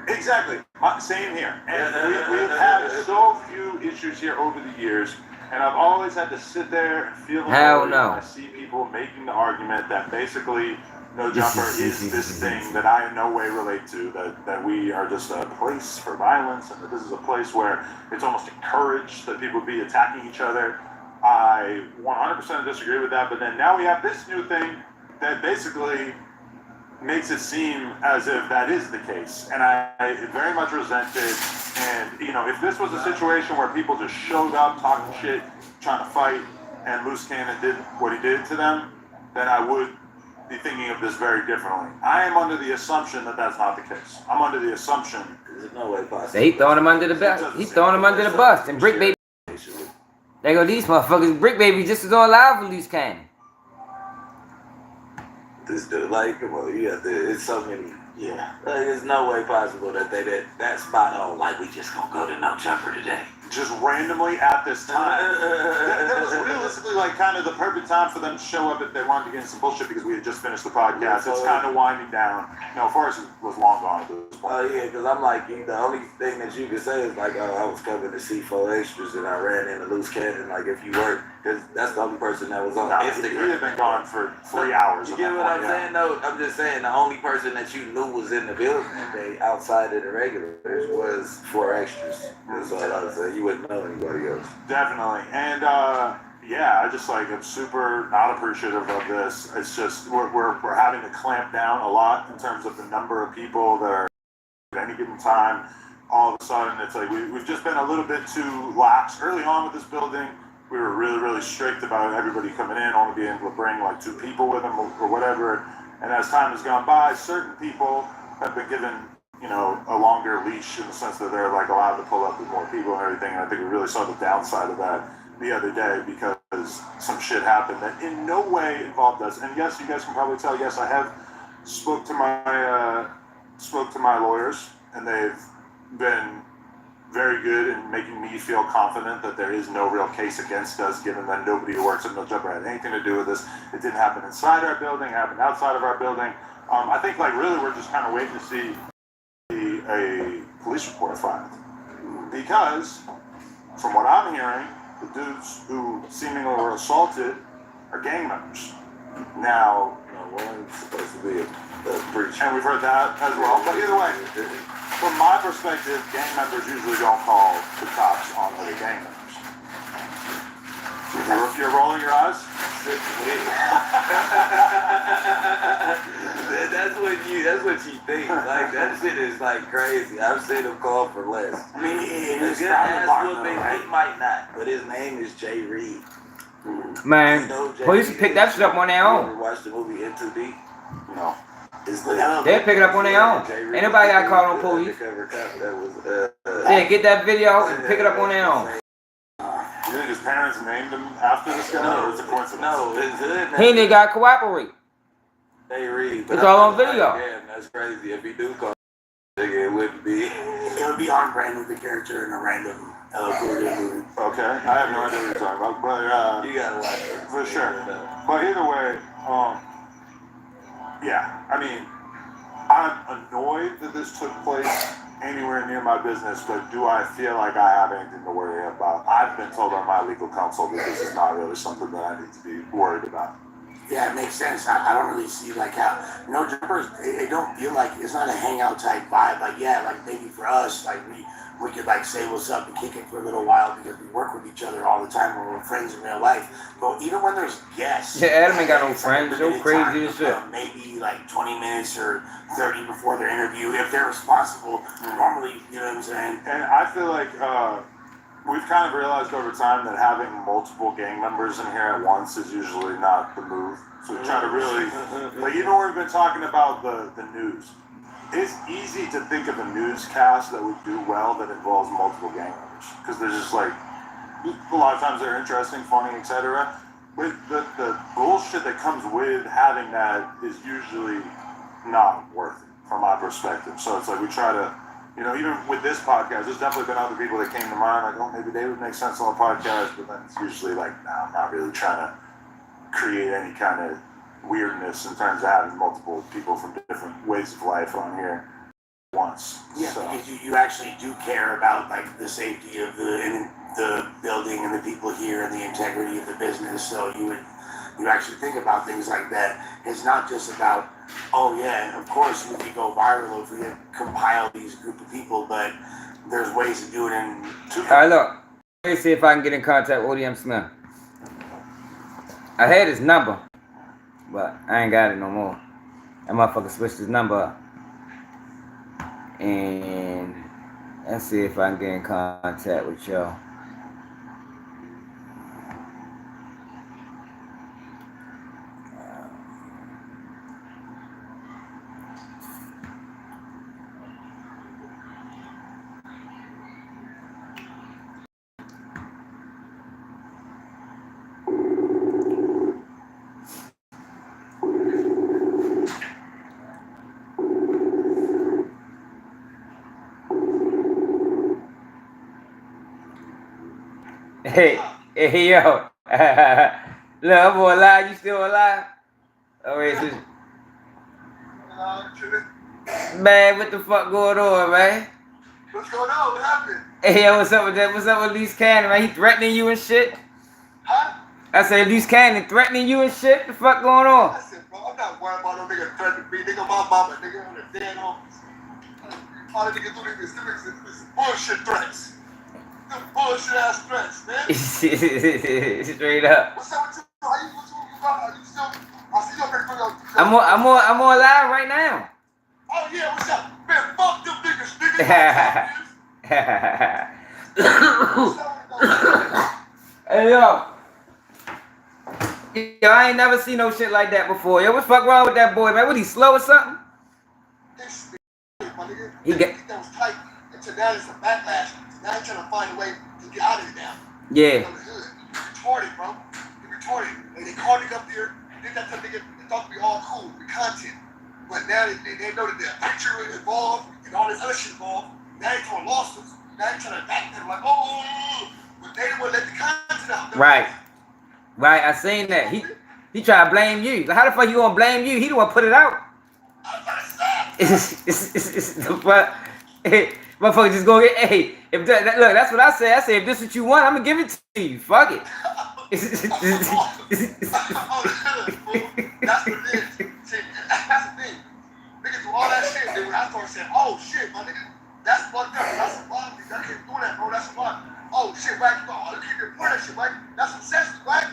Exactly. Same here. And we've had so few issues here over the years. And I've always had to sit there and feel the Hell when no. I see people making the argument that basically No Jumper is this thing that I in no way relate to, that we are just a place for violence, and that this is a place where it's almost encouraged that people be attacking each other. I 100% disagree with that, but then now we have this new thing that basically makes it seem as if that is the case, and I very much resent it. And you know, if this was a situation where people just showed up talking shit, trying to fight, and Luce Cannon did what he did to them, then I would be thinking of this very differently. I am under the assumption that that's not the case. I'm under the assumption There's no way possible. So he throwing him under the bus. He throwing him under the bus. And Brick Baby. There go these motherfuckers. Brick Baby just was on live with Luce Cannon. This dude, like, come on, it's so many. yeah. Like, there's no way possible that that spot on. Like, we just gonna go to No Jumper today. Just randomly at this time. That was realistically like kind of the perfect time for them to show up if they wanted to get in some bullshit because we had just finished the podcast. It's kind of winding down. No, Forrest was long gone at this point. Oh yeah, because I'm like, the only thing that you can say is like, oh, I was coming to see 4 extras and I ran into Luce Cannon. Like, if you weren't, because that's the only person that was on Instagram. He had been gone for 3 hours. You get what I'm saying? No, I'm just saying the only person that you knew was in the building that day outside of the regulars was 4 extras. That's all I was saying. You wouldn't know anybody else. Definitely. And yeah, I just like I'm super not appreciative of this. It's just we're having to clamp down a lot in terms of the number of people that are at any given time. All of a sudden, it's like we've just been a little bit too lax early on with this building. We were really strict about everybody coming in, only being able to bring like 2 people with them or whatever. And as time has gone by, certain people have been given, you know, a longer leash in the sense that they're like allowed to pull up with more people and everything. And I think we really saw the downside of that the other day because some shit happened that in no way involved us. And yes, you guys can probably tell, yes, I have spoke to my lawyers, and they've been very good in making me feel confident that there is no real case against us, given that nobody who works at No Jumper had anything to do with this. It didn't happen inside our building, it happened outside of our building. I think like really we're just kind of waiting to see a police report filed. Because from what I'm hearing, the dudes who seemingly were assaulted are gang members. Now, One's supposed to be a preacher. and we've heard that as well. But either way, from my perspective, gang members usually don't call the cops on other gang members. If you're rolling your eyes, that's what you think. Like, that shit is like crazy. I've seen him call for less. I mean, He's it's good ass whooping, he might not, but his name is Jay Reed. Man, You know Jay police Reed? pick that shit up on their You own. ever watched the movie In Too Deep? no. It's the They'll pick it up on their own. Jay Reed Ain't nobody got was called on the police. undercover cop that was, Yeah, get that video and pick it up on their own. You think his parents named him after this guy, or it's a coincidence? No, his hood He ain't even got to cooperate. Jay Reed. It's all on video. Damn, that's crazy. If he do call, nigga, it wouldn't be. It would be on brand with the character in a random movie. Okay, I have no idea what you're talking about, but You gotta watch it. for sure. But either way, yeah, I mean, I'm annoyed that this took place anywhere near my business, but do I feel like I have anything to worry about? I've been told by my legal counsel that this is not really something that I need to be worried about. Yeah, it makes sense. I don't really see like how No Jumpers. It don't feel like it's not a hangout type vibe. Like yeah, like maybe for us, like we could like say what's up and kick it for a little while because we work with each other all the time when we're friends in real life. But even when there's guests, Yeah, Adam ain't got no it's like friends. So limited crazy time as to shit. come, maybe like 20 minutes or 30 before their interview if they're responsible. Normally, you know what I'm saying. And I feel like we've kind of realized over time that having multiple gang members in here at once is usually not the move. So we try to really, like even when we've been talking about the news, it's easy to think of a newscast that would do well that involves multiple gang members. Because they're just like, a lot of times they're interesting, funny, etc. But the bullshit that comes with having that is usually not worth it from my perspective. So it's like we try to, you know, even with this podcast, there's definitely been other people that came to mind, like, oh, maybe they would make sense on a podcast, but then it's usually like, nah, I'm not really trying to create any kind of weirdness in terms of having multiple people from different ways of life on here at once. Yeah, So, because you actually do care about like the safety of the building and the people here and the integrity of the business. So you would you actually think about things like that, it's not just about, oh yeah, of course we could go viral if we compile these group of people, but there's ways to do it in two. Alright, look. Let me see if I can get in contact with Odm Slim. I had his number, but I ain't got it no more. That motherfucker switched his number up. And let's see if I can get in contact with y'all. Hey, yo. Look, I'm alive. You still alive? Oh, wait, man, what the fuck going on, man? What's going on? What happened? Hey, yo, what's up with that? What's up with Luce Cannon, man? He threatening you and shit? Huh? I said, Luce Cannon threatening you and shit? The fuck going on? I said, bro, I'm not worried about no nigga threatening me. Nigga, my mama, nigga, on the dead office. All the niggas do this bullshit threats. Them bullshit ass threats, man. Straight up. What's up with you? Are you still? I see you up here. I'm on live right now. Oh yeah, what's up? Man, fuck them niggas, nigga. Hey, yo. Yo, I ain't never seen no shit like that before. Yo, what the fuck wrong with that boy, man? What, he slow or something? He that was tight. Until now it's a backlash. Now he's trying to find a way to get out of it now. Yeah. Retarded, bro. He retarded. And they called it up there. They got that nigga. They thought we all cool with content. But now they know that the picture is involved and all this other shit involved. Now they throwing lawsuits. Now they trying to back them like, oh, but they didn't want to let the content out. Right. Right, I seen that. He try to blame you. Like, how the fuck you gonna blame you? He the one put it out. It's the fuck. Hey, motherfucker just go get. Hey, if that, look, that's what I say. I say if this is what you want, I'm gonna give it to you. Fuck it. That's what it is. See, that's the thing. Niggas do all that shit. Then when I started saying, oh shit, my nigga, that's fucked up. That's a lot. I can't do that, bro. That's a lot. Oh shit, right? Oh, you can't report that shit, right? That's obsessive, right?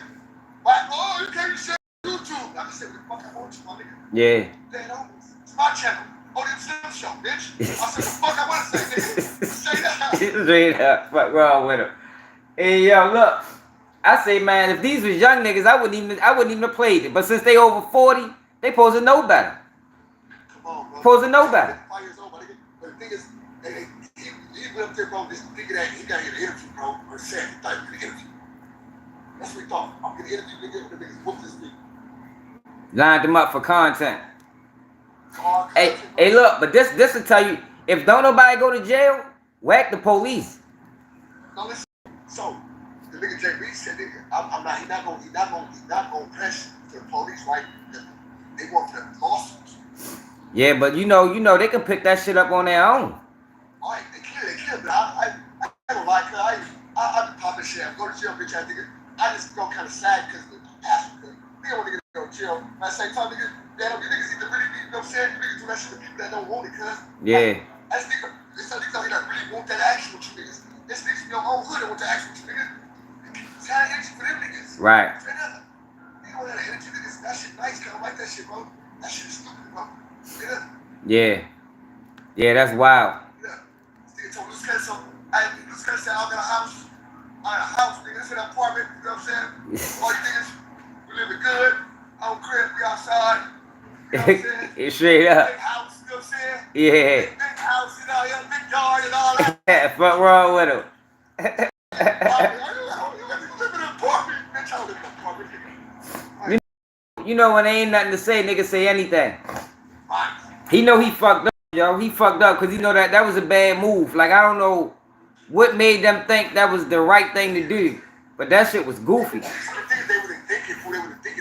Right? Oh, you can't shit on YouTube. I can say what the fuck I want you, my nigga. Yeah. Dead homies. It's my channel. Odm Slim show, bitch. I said the fuck I want to say, nigga. Say that. Straight up. Fuck wrong with him. Hey, yo, look. I say, man, if these was young niggas, I wouldn't even have played it. But since they over 40, they supposed to know better. Come on, bro. Supposed to know better. 5 years old, my nigga. But the thing is, he went up there, bro, this thinking that he got to get an interview, bro. Or said he thought he was going to get an interview. That's what he thought. I'm going to interview nigga, the niggas whoop this nigga. Lined them up for content. Hey, look, but this will tell you, if don't nobody go to jail, whack the police. No, listen. So, the nigga JB said, nigga, he's not gonna press the police, right? They want the lawsuits. Yeah, but you know, they can pick that shit up on their own. All right, they can, but I don't like her. I be popping shit. I go to jail, bitch, I think I just go kind of sad because the pastor, they don't want to go to jail. At the same time, nigga, damn, you niggas either really need, you know what I'm saying? You niggas do that shit to people that don't want it, cuz. Yeah. That's nigga, it's not niggas out here that really want that action with you niggas. This niggas in your own hood that want that action with you niggas. It's had energy for them niggas. Right. Straight up. You know that energy niggas, that shit nice, kinda like that shit, bro. That shit is stupid, bro. Straight up. Yeah. Yeah, that's wild. Yeah. This nigga told Luce Cannon, so Luce Cannon said, I got a house. Nigga. This is an apartment, you know what I'm saying? All you niggas, we living good. I don't crib, we outside. You know what I'm saying? It's straight up. Big house, you know what I'm saying? Yeah. Big house, you know, big yard and all that. Fuck wrong with him. You know when there ain't nothing to say, nigga say anything. He know he fucked up, yo. He fucked up because he know that was a bad move. Like, I don't know what made them think that was the right thing to do. But that shit was goofy. They were thinking,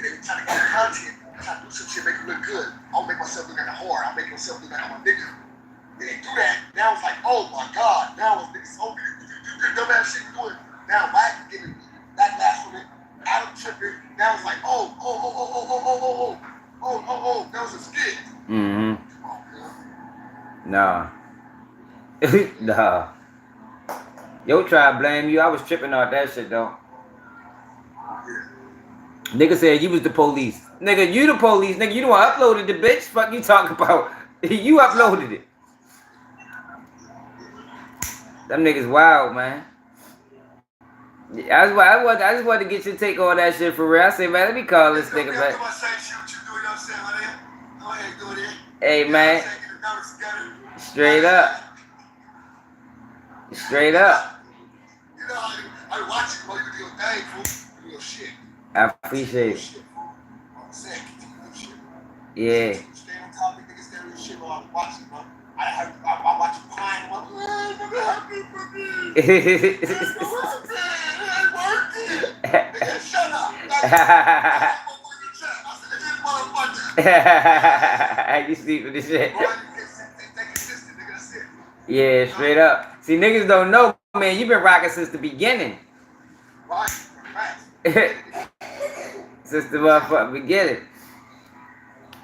they were trying to get content, trying to do some shit, make it look good. I'll make myself look like a whore. I'll make myself look like I'm a nigga. They didn't do that. Now it's like, oh my God. Now it's niggas, oh, you dumbass shit you doing. Now Mike getting backlash from it. Adam tripping. Now it's like, oh, that was a skit. Mm-hmm. Come on, man. Nah. Nah. Yo try to blame you. I was tripping off that shit though. Nigga said you was the police. Nigga, you the police. Nigga, you the one uploaded the bitch. Fuck you talking about. You uploaded it. Them niggas wild, man. I just wanted to get you to take all that shit for real. I say, man, let me call this nigga back. Hey, man. Straight up. Straight up. You know, I watch it while you do your thing, fool. You do your shit. I appreciate it. Yeah. Stay on top of niggas, stay on your shit while I'm watching, bro. I watch you crying. I'm like, nigga, happy for me. Nigga, shut up. You sleep with this shit. Yeah, straight up. See, niggas don't know, man. You been rocking since the beginning. Right. Since the motherfucking beginning.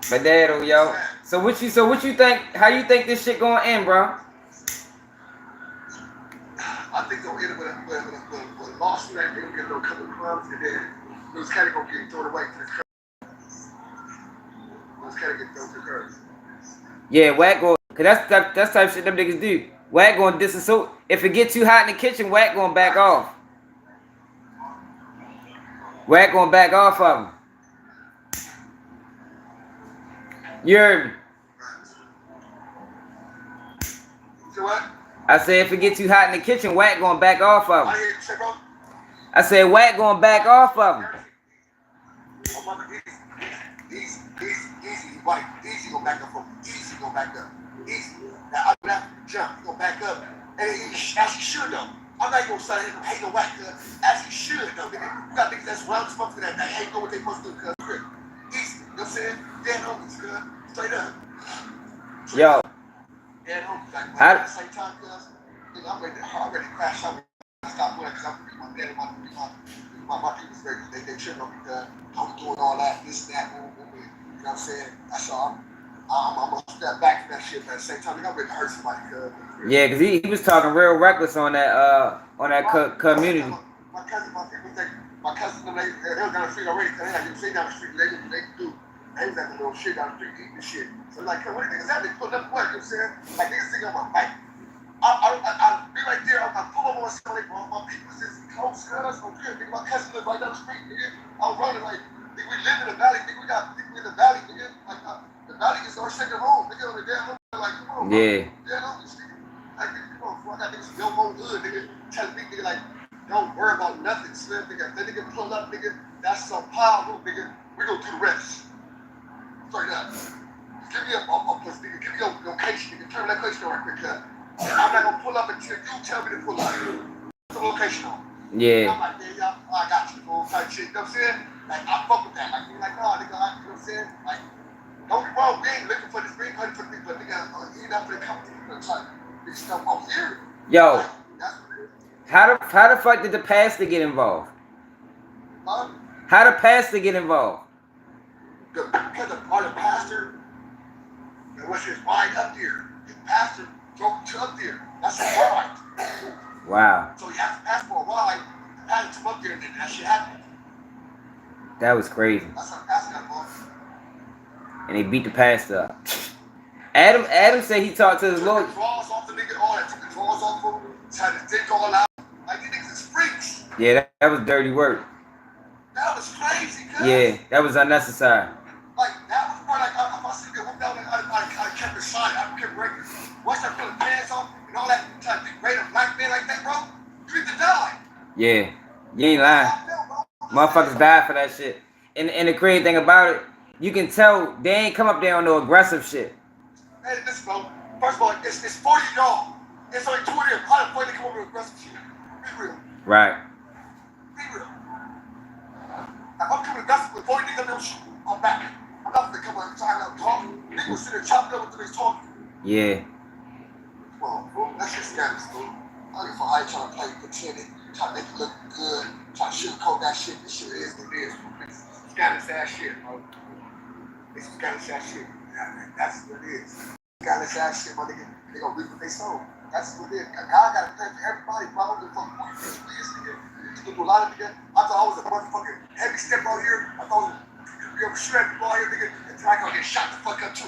But that, yo. So what you think? How you think this shit gonna end, bro? I think they'll end it with a lawsuit. I think we'll get a couple of clubs, and then Luce Cannon gonna get thrown away to the curb. Luce Cannon get thrown to the curb. Yeah, Wack go. Cause that's type of shit them niggas do. Wack gonna disassociate. If it get too hot in the kitchen, Wack gonna back off. Wack gonna back off of him. You heard me? So what? I said if it get too hot in the kitchen, Wack gonna back off of him. I hear you say, bro. I said Wack gonna back off of him. Oh, mother, easy, right? Easy gonna back up from easy gonna back up. Easy. Now I'm gonna have to jump. He gonna back up, and as he should though. I'm not gonna start him hate no Wack, as he should though. Nigga. You got niggas that's well supposed to that ain't know what they supposed to do, cuz. Easy. You know what I'm saying? Dead homies, cuz. Straight up. Yo. Dead homies. Like, I- at the same time, cuz. Nigga, I'm ready to crash out. Stop doing it, cuz I'm gonna be my people's ready. They tripping on me, cuz. I'm doing all that, this, that, boom. You know what I'm saying? That's all. I'm gonna step back from that shit, but at the same time, I'm ready to hurt somebody, cuz. Yeah, cause he was talking real reckless on that community. My cousin, they was down the street already, cause they had you seen down the street, they was at the little shit down the street eating the shit. So like, what niggas that? They pulling up what? You know what I'm saying? Like niggas sitting on my bike. I'll be right there. I pull up on somebody, bro. My people was just close, cuz. That's so good. Nigga, my cousin lived right down the street, nigga. I was running like, nigga, we live in the valley, nigga. We got people in the valley, nigga. Like, the valley is our second home, nigga. On the damn home, like, come on, bro. Yeah. Dead homies, nigga. Like, nigga, come on, bro. I got niggas from your home hood, nigga. Telling me, nigga, like, don't worry about nothing, Slim, nigga. If that nigga pull up, nigga, that's some power, nigga. We gonna do the rest. Straight up. Give me a plus, nigga. Give me your location, nigga. Turn that location on right quick, cuz. I'm not gonna pull up until you tell me to pull up. Put the location on. Yeah. I'm like, yeah, y'all, I got you, bro. Type shit. You know what I'm saying? Like, I fuck with that. Like, you're like, nah, nigga, you know what I'm saying? Like, don't get wrong, we ain't looking for this, we ain't hunting for this, but nigga, you're not gonna come to you, like, this stuff off here. Yo. Like, that's what it is. How the fuck did the pastor get involved? Huh? How the pastor get involved? Because the pastor, and what's his ride up there? The pastor drove to up there. That's a ride. Wow. So he has to pass for a ride. The pastor come up there, and then that shit happened. That was crazy. That's how the pastor got involved. And they beat the pastor up. Adam said he talked to his lawyer. Took the drawers off the nigga, all that. Took the drawers off of him. Tried to dick all out. Like, these niggas is freaks. Yeah, that was dirty work. That was crazy, cuz. Yeah, that was unnecessary. Like, that was part, like, if I see me whoop down, I kept it silent. I kept breaking. Once I put the pants on and all that, trying to degrade a black man like that, bro, you need to die. Yeah, you ain't lying. Motherfuckers died for that shit. And the crazy thing about it, you can tell they ain't come up there on no aggressive shit. Hey, listen, bro. First of all, it's 40 y'all. It's only 2 of them. How the fuck they come over with aggressive shit? Be real. Right. Be real. If I'm coming aggressive with 40 niggas, I'm back. I'm not gonna come out trying to talk. Niggas will sit there chopping up until they talking. Yeah. Come on, bro. That's just scandalous, bro. I ain't trying to play pretending, trying to make it look good, trying to sugarcoat that shit. This shit is what it is. It's scandalous ass shit, bro. It's It's scandalous ass shit. That's what it is. Scandalous ass shit, my nigga. They gonna reap what they sow. That's what it is. God got a plan for everybody, bro. I don't give a fuck who you think you is, nigga. You can do a lot of nigga. I thought I was a motherfucking heavy step out here. I thought you ever shred people out here, nigga. Until I gonna get shot the fuck up too.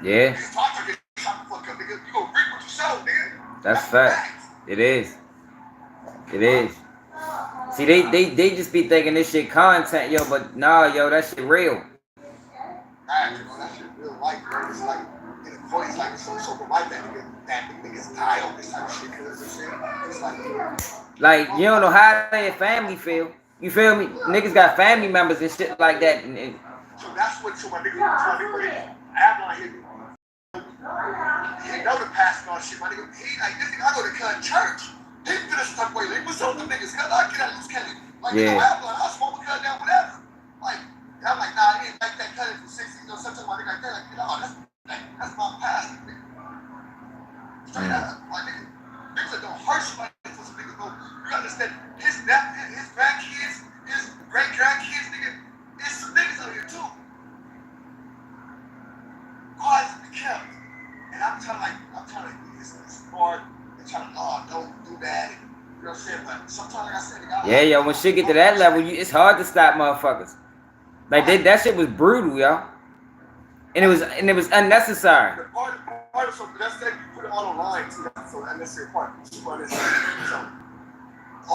Yeah. Niggas talk to get shot the fuck up, nigga. You gonna reap what you sow, nigga. That's fact. It is. It is. See, they just be thinking this shit content, yo, but nah, yo, that shit real. Right, you know, that shit real life, bro. It's like, in the court, it's like so like that niggas die on this type of shit, cause it's like, you don't know how their family feel. You feel me? Niggas got family members and shit like that. And so that's what, so my nigga, Adam hit me. He know the pastor and all shit, my nigga. He like, this nigga, I go to cut church. He feel this type of way. Like, what's up with them niggas? Cause I get out Luce Cannon. Like, yeah. You know, I'll smoke a cut down, whatever. Like, I'm like, nah, he ain't like that cutting for 60, you know, sometimes my nigga like that, like, you know, that's my pastor, nigga. Straight up, my nigga. Niggas that don't hurt somebody for some niggas, though. You understand, his grandkids, his great-grandkids, nigga, there's some niggas out here, too. Quiet to be kept. And I'm trying to be smart and trying to, don't do that. And, you know what I'm saying? But sometimes, like I said, yeah, yo, when shit get to that level, it's hard to stop motherfuckers. Like that shit was brutal, yo. And it was unnecessary. The part of something that's that you put it all online too. So unnecessary part. So all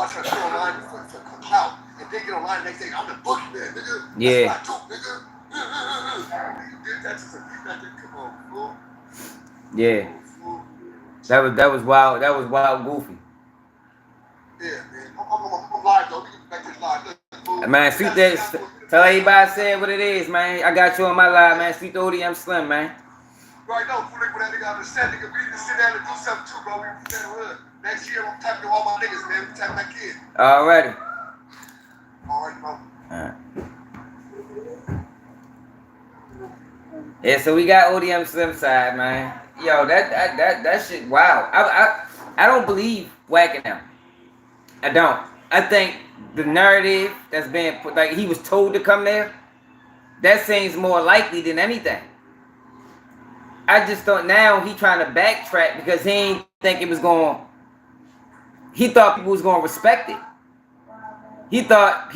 trying to put online for clout. And then get online the next day, I'm the boogeyman, nigga. Yeah. That's what I do, nigga. You did that to some people. Come on, fool. Yeah. That was wild. That was wild goofy. Yeah, man. I'm live though. We can back to this live. Man, shoot that. Tell everybody say what it is, man. I got you on my live, man. Street Odm Slim, man. Right now, fool, with that nigga understand, nigga. We need to sit down and do something too, bro. We need to hood. Next year, I'm tapping all my niggas, man. We tapping that kid. Alrighty. Alright, bro. Alright. Yeah, so we got Odm Slim side, man. Yo, that shit, wow. I don't believe whacking him. I don't. I think the narrative that's being put, like he was told to come there, that seems more likely than anything. I just thought now he trying to backtrack because he ain't think it was going. He thought people was gonna respect it. He thought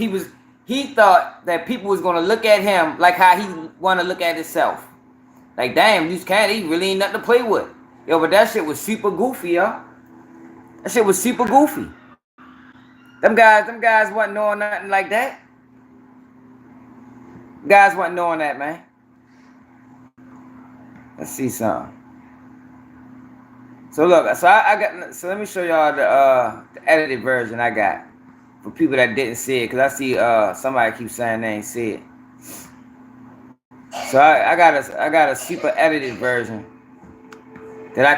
that people was gonna look at him like how he wanna look at himself. Like, damn, Luce Cannon, he really ain't nothing to play with. Yo, but that shit was super goofy, yo. That shit was super goofy. Them guys wasn't knowing nothing like that. Guys wasn't knowing that, man. Let's see something. So look, so I got. So let me show y'all the edited version I got for people that didn't see it, cause I see somebody keeps saying they ain't see it. So I got a super edited version that I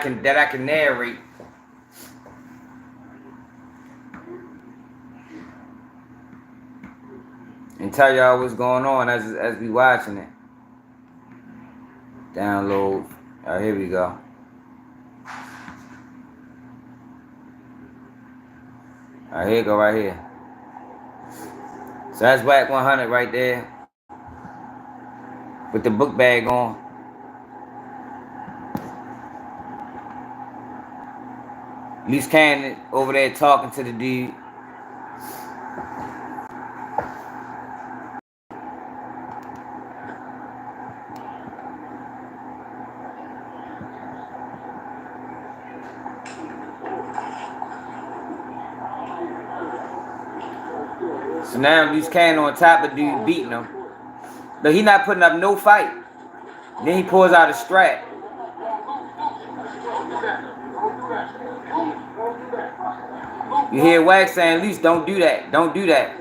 can narrate. And tell y'all what's going on as we watching it. Download. Alright, here we go. Alright, here you go right here. So that's Whack 100 right there. With the book bag on. Luce Cannon over there talking to the dude. So now Luce Cannon on top of dude beating him. But he not putting up no fight. Then he pulls out a strap. You hear Wax saying, Luce, don't do that. Don't do that.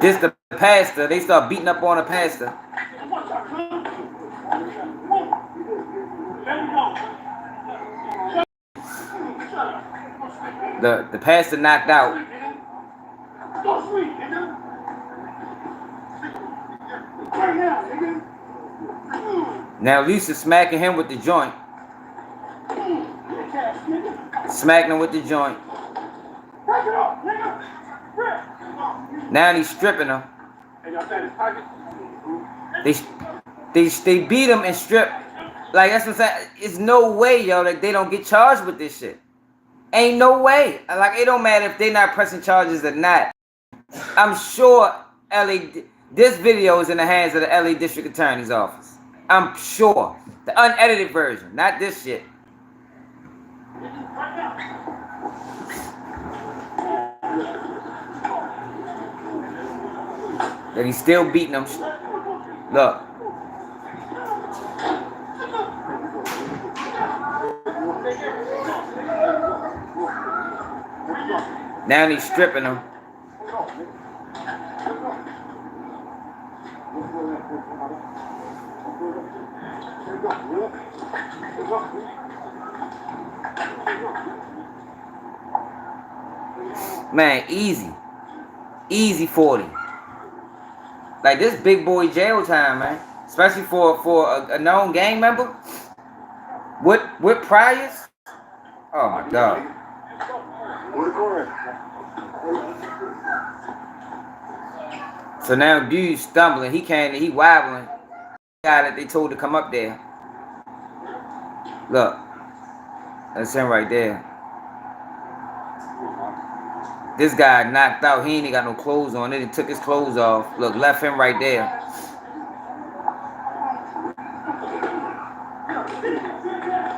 This the pastor. They start beating up on the pastor. The pastor knocked out. Now Luce is smacking him with the joint. Smacking him with the joint. Now he's stripping him. They beat him and strip. Like, that's what I'm saying. It's no way, yo, that they don't get charged with this shit. Ain't no way. Like, it don't matter if they're not pressing charges or not. I'm sure this video is in the hands of the LA District Attorney's Office. I'm sure. The unedited version, not this shit. That he's still beating them. Look. Now he's stripping them. Man, easy 40. Like, this big boy jail time, man. Especially for a known gang member with priors. Oh my God. So now dude's stumbling. He wobbling. The guy that they told to come up there. Look. That's him right there. This guy knocked out. He ain't got no clothes on. Then he took his clothes off. Look, left him right there.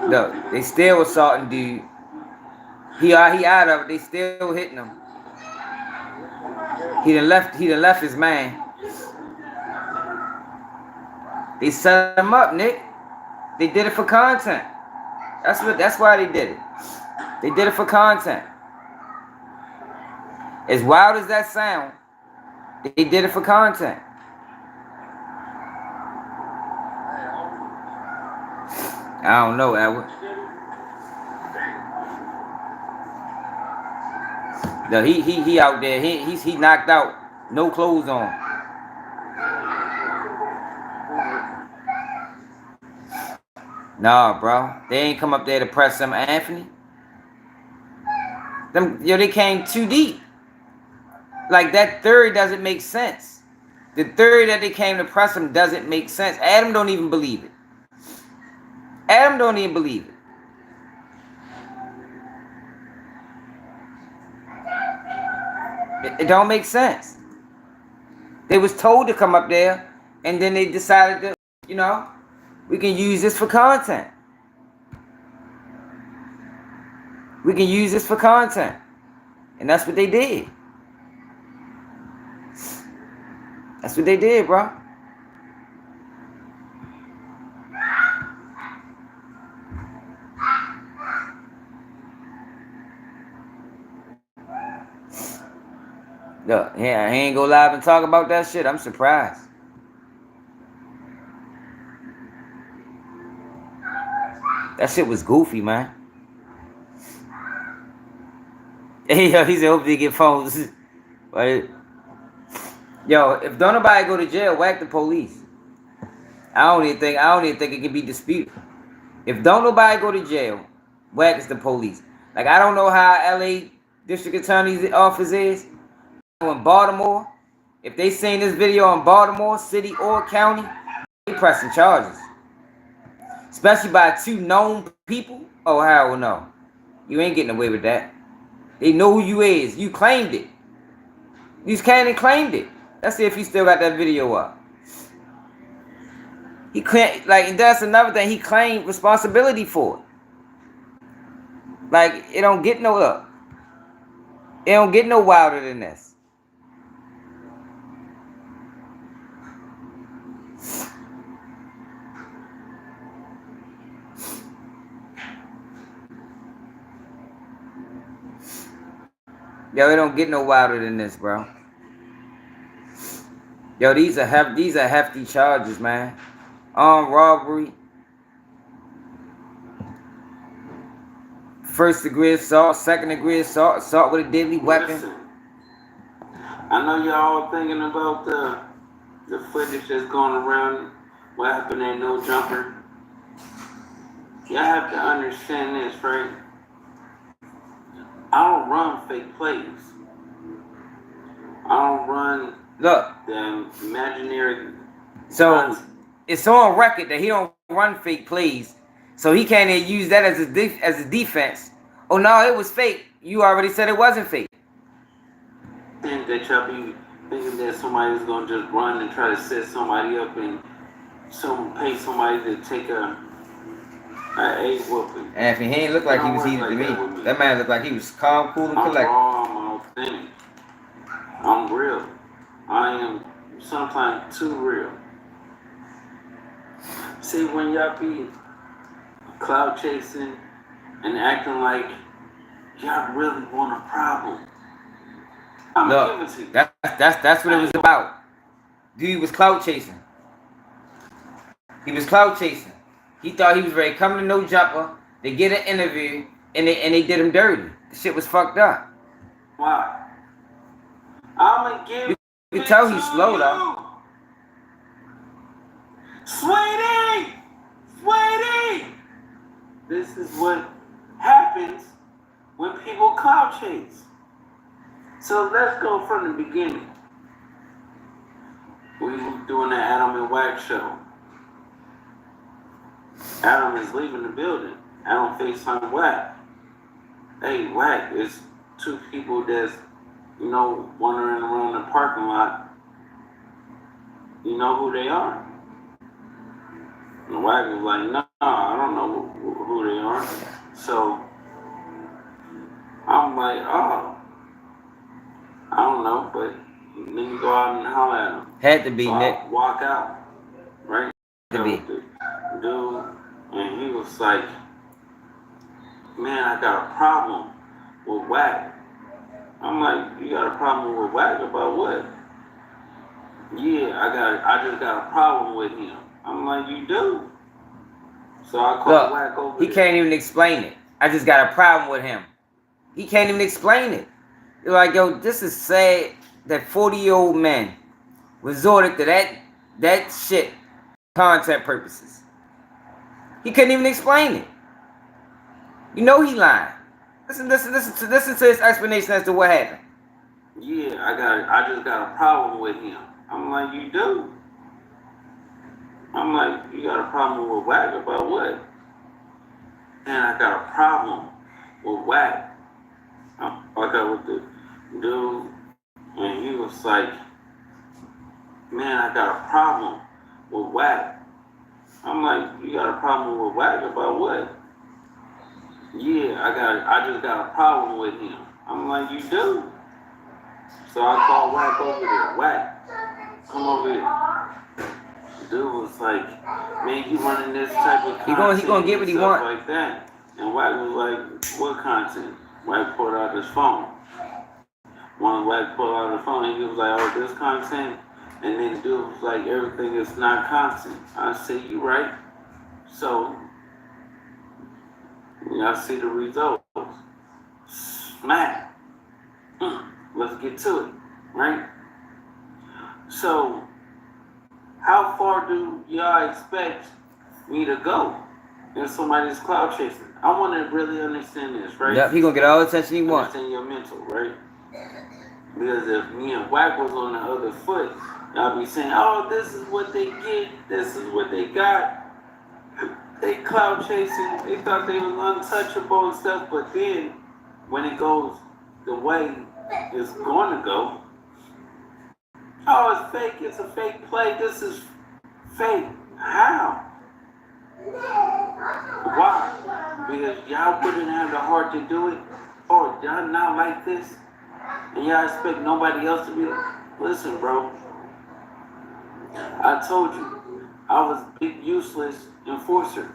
Look, they still assaulting dude. He out of it. They still hitting him. He done left his man. They set him up, Nick. They did it for content. That's why they did it. They did it for content. As wild as that sound, they did it for content. I don't know, Edward. No, he out there. He knocked out. No clothes on. Nah, bro. They ain't come up there to press him, Anthony. They came too deep. Like, that theory doesn't make sense. The theory that they came to press him doesn't make sense. Adam don't even believe it. Adam don't even believe it. It don't make sense. They was told to come up there, and then they decided to, we can use this for content. We can use this for content. And that's what they did. That's what they did, bro. Look, yeah, he ain't go live and talk about that shit. I'm surprised. That shit was goofy, man. Hey, yo, he said, hope they get phones. But, yo, if don't nobody go to jail, whack the police. I don't even think it can be disputed. If don't nobody go to jail, whack is the police. Like, I don't know how LA District Attorney's office is. In Baltimore, if they seen this video in Baltimore City or county, they pressing charges. Especially by two known people. Oh, hell no. You ain't getting away with that. They know who you is. You claimed it. Luce Cannon claimed it. Let's see if he still got that video up. He can't, like, that's another thing. He claimed responsibility for it. Like, it don't get no up. It don't get no wilder than this. Yo, it don't get no wilder than this, bro. Yo, these are hefty charges, man. Armed robbery, first degree assault, second degree assault, assault with a deadly weapon. Listen, I know y'all thinking about the footage that's going around. What happened at No Jumper? Y'all have to understand this, right? I don't run fake plays. I don't run Look. The imaginary. So it's on record that he don't run fake plays, so he can't even use that as a defense. Oh no, it was fake. You already said it wasn't fake. Think that y'all be thinking that somebody's gonna just run and try to set somebody up and pay somebody to take a whooping. And if he ain't look like he was heated to me, that man looked like he was calm, cool, and collected. I'm authentic. I'm real. I am sometimes too real. See, when y'all be clout chasing and acting like y'all really want a problem, I'm gonna give it to you. That's what it was about. Dude was clout chasing. He was clout chasing. He thought he was ready to come to No Jumper to get an interview, and they did him dirty. The shit was fucked up. Why? I'ma give you can tell he's slow though. Sweetie! This is what happens when people clout chase. So let's go from the beginning. We were doing the Adam and Wack show. Adam is leaving the building. Adam FaceTime Wack. Hey, Wack, it's two people that's, wandering around the parking lot. You know who they are? And Wack was like, no, I don't know who they are. So I'm like, oh, I don't know, but then you go out and holler at him. Had to be, so Nick. I walk out, right? Had to be. Dude, and he was like, man, I got a problem with Wack. I'm like, you got a problem with Wack about what? Yeah, I just got a problem with him. I'm like, you do? So I called Wack over he can't even explain it. I just got a problem with him. He can't even explain it. You're like, yo, this is sad that 40-year-old men resorted to that shit content purposes. He couldn't even explain it. You know he lying. Listen to his explanation as to what happened. Yeah, I just got a problem with him. I'm like, you do? I'm like, you got a problem with Wack about what? And I got a problem with Wack. I got with the dude, and he was like, man, I got a problem with Wack. I'm like, you got a problem with Wack about what? Yeah, I just got a problem with him. I'm like, you do? So I called Wack over there. Wack, come over here. Dude was like, man, you running this type of content. He gonna get what he want. Like that. And Wack was like, what content? Wack pulled out his phone. One Wack pulled out the phone and he was like, oh, this content? And then the dude was like, everything is not content. I said, you right. So, y'all see the results. Smack. Let's get to it, right? So, how far do y'all expect me to go if somebody's clout chasing? I want to really understand this, right? Yep, he gonna get all the attention he wants. Understand your mental, right? Because if me and Wack was on the other foot, y'all be saying, oh, this is what they get, this is what they got. They clout chasing, they thought they was untouchable and stuff, but then when it goes the way it's going to go, oh, it's fake, it's a fake play, this is fake. How? Why? Because y'all wouldn't have the heart to do it, or y'all not like this, and y'all expect nobody else to be like, listen, bro, I told you, I was a big useless enforcer.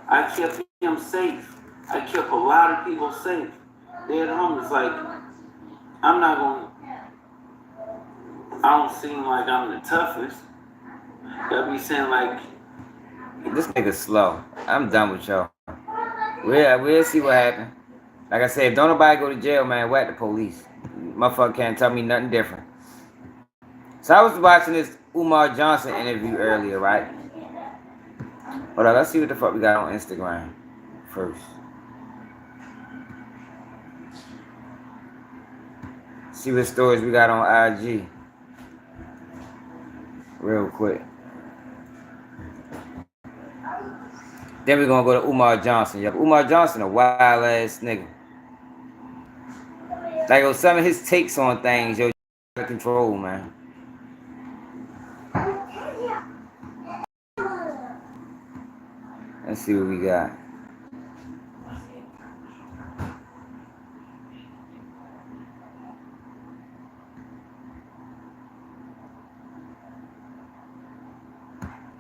I kept him safe. I kept a lot of people safe. They at home, it's like, I'm not gonna, I don't seem like I'm the toughest. They'll be saying like, this nigga's slow. I'm done with y'all. We'll see what happens. Like I said, if don't nobody go to jail, man, whack the police. Motherfucker can't tell me nothing different. So I was watching this Umar Johnson interview earlier, right? Hold on, let's see what the fuck we got on Instagram first. See what stories we got on IG. real quick. Then we're gonna go to Umar Johnson. Yo, Umar Johnson, a wild ass nigga. Like, yo, some of his takes on things, yo, out of control, man. Let's see what we got.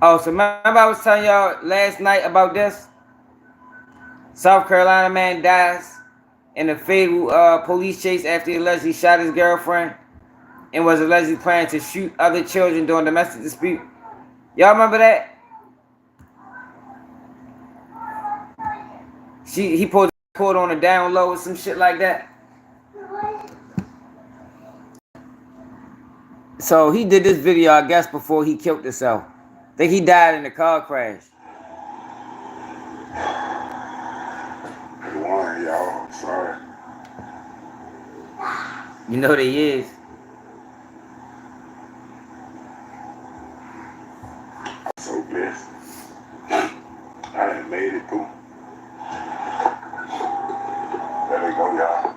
Oh, so remember I was telling y'all last night about this? South Carolina man dies in a fatal police chase after he allegedly shot his girlfriend and was allegedly planning to shoot other children during domestic dispute. Y'all remember that? He pulled on a down low or some shit like that. So he did this video, I guess, before he killed himself. I think he died in a car crash. Good morning, y'all. I'm sorry. You know they is. I'm so pissed. I done made it through. There we go, y'all.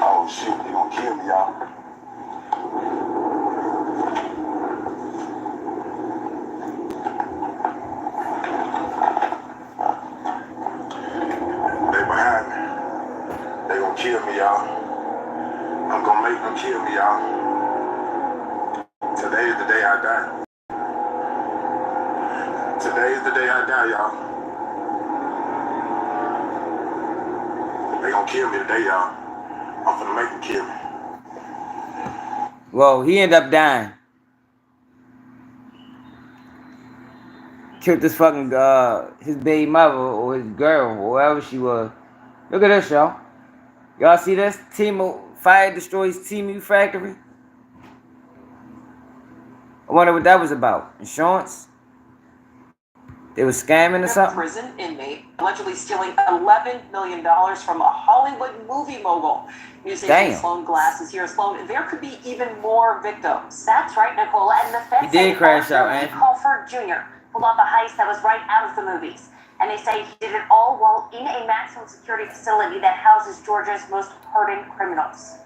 Oh shit, they gonna kill me, y'all. They behind me. They gonna kill me, y'all. I'm gonna make them kill me, y'all. Today is the day I die. Today is the day I die, y'all. They gonna kill me today, y'all. I'm finna make them kill me. Well, he ended up dying. Killed this fucking his baby mother or his girl or whoever she was. Look at this, y'all. Y'all see this? Fire destroys Timu factory. I wonder what that was about. Insurance? They were scamming or something? Prison inmate allegedly stealing $11 million from a Hollywood movie mogul. Musician Sloan Glass is here. Sloan, there could be even more victims. That's right, Nicole. And the feds he did crash out, Anthony Crawford Jr. pulled off a heist that was right out of the movies. And they say he did it all while in a maximum security facility that houses Georgia's most hardened criminals.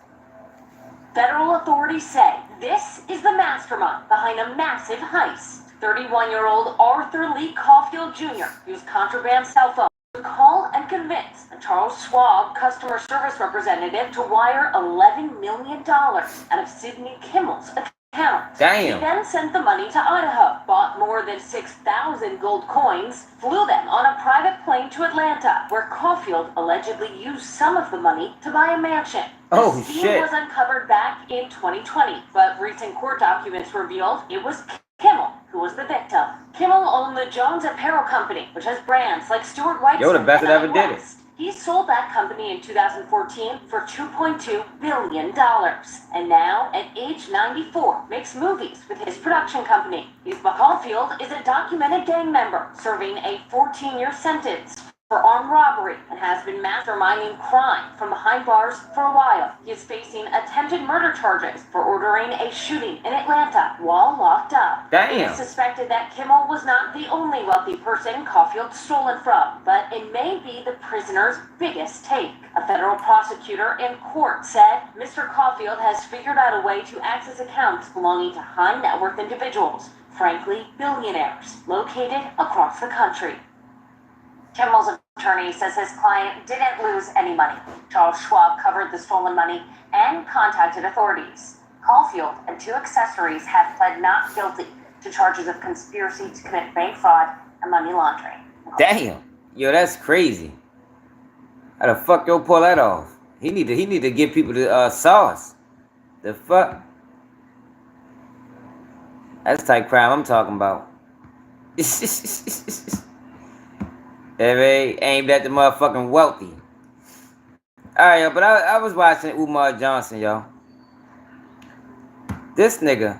Federal authorities say this is the mastermind behind a massive heist. 31-year-old Arthur Lee Caulfield Jr. used contraband cell phone to call and convince a Charles Schwab customer service representative to wire $11 million out of Sidney Kimmel's account. Damn. He then sent the money to Idaho, bought more than 6,000 gold coins, flew them on a private plane to Atlanta, where Caulfield allegedly used some of the money to buy a mansion. Oh, the scheme shit. was uncovered back in 2020, but recent court documents revealed it was Kimmel who was the victim. Kimmel owned the Jones Apparel Company, which has brands like Stuart Weitzman. Yo, the best that ever did it. He sold that company in 2014 for $2.2 billion. And now, at age 94, makes movies with his production company. Caulfield is a documented gang member, serving a 14-year sentence for armed robbery and has been masterminding crime from behind bars for a while. He is facing attempted murder charges for ordering a shooting in Atlanta while locked up. Damn. It is suspected that Kimmel was not the only wealthy person Caulfield stolen from, but it may be the prisoner's biggest take. A federal prosecutor in court said Mr. Caulfield has figured out a way to access accounts belonging to high net worth individuals, frankly, billionaires, located across the country. Kimmel's attorney says his client didn't lose any money. Charles Schwab covered the stolen money and contacted authorities. Caulfield and two accessories have pled not guilty to charges of conspiracy to commit bank fraud and money laundering. Damn. Yo, that's crazy. How the fuck yo pull that off? He need to give people the sauce. The fuck? That's the type of crime I'm talking about. Every aimed at the motherfucking wealthy. Alright, yo, but I was watching Umar Johnson, yo. This nigga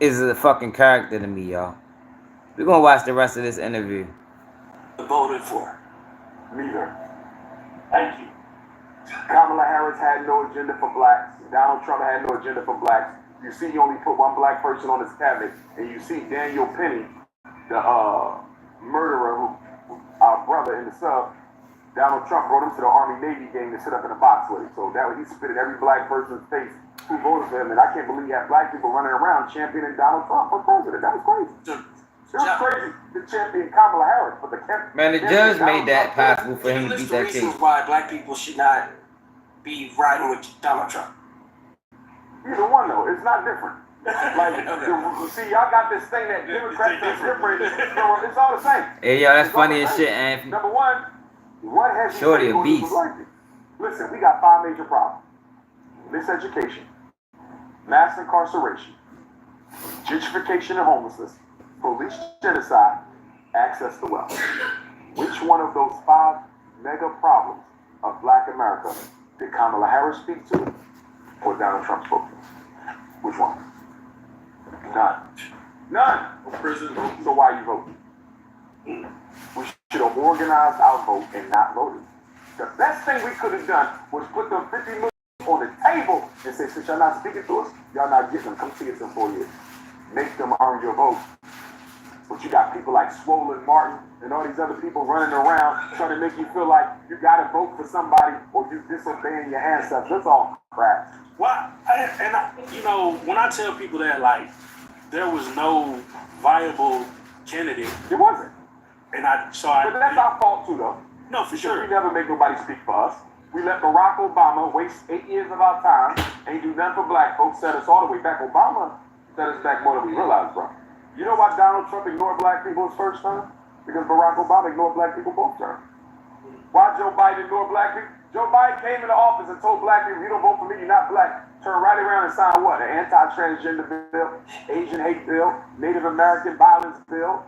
is a fucking character to me, y'all. We're gonna watch the rest of this interview. Voted for. Leader. Thank you. Kamala Harris had no agenda for blacks. Donald Trump had no agenda for blacks. You see, he only put one black person on his cabinet, and you see Daniel Penny, the murderer, our brother in the sub. Donald Trump brought him to the Army-Navy game to sit up in a box with him. So that way he spit at every black person's face who voted for him. And I can't believe you have black people running around championing Donald Trump for president. That was crazy. It was crazy to champion Kamala Harris, but man, the judge made that possible for him to beat that case. Why black people should not be riding with Donald Trump. Either one though, it's not different. Like, see, y'all got this thing that Democrats are different. It's all the same. Hey, yo, that's funny as shit, Anthony. Number one, what has Shorty a beast. Listen, we got 5 major problems: miseducation, mass incarceration, gentrification and homelessness, police genocide, access to wealth. Which one of those 5 mega problems of Black America did Kamala Harris speak to, or Donald Trump spoke to? Which one? None. No prison. So why you voting? We should have organized our vote and not voted. The best thing we could have done was put them 50 million on the table and say, since y'all not speaking to us, y'all not getting them. Come see us in 4 years. Make them earn your vote. But you got people like Swollen Martin and all these other people running around trying to make you feel like you got to vote for somebody or you disobeying your ancestors. That's all crap. Why? You know, when I tell people that, like, there was no viable candidate. It wasn't. But that's our fault too, though. No, for sure. We never make nobody speak for us. We let Barack Obama waste 8 years of our time and do nothing for black folks, set us all the way back. Obama set us back more than we realized, bro. You know why Donald Trump ignored black people his first term? Because Barack Obama ignored black people both terms. Why Joe Biden ignored black people? Joe Biden came into office and told black people, you don't vote for me, you're not black. Turn right around and sign what? An anti-transgender bill, Asian hate bill, Native American violence bill,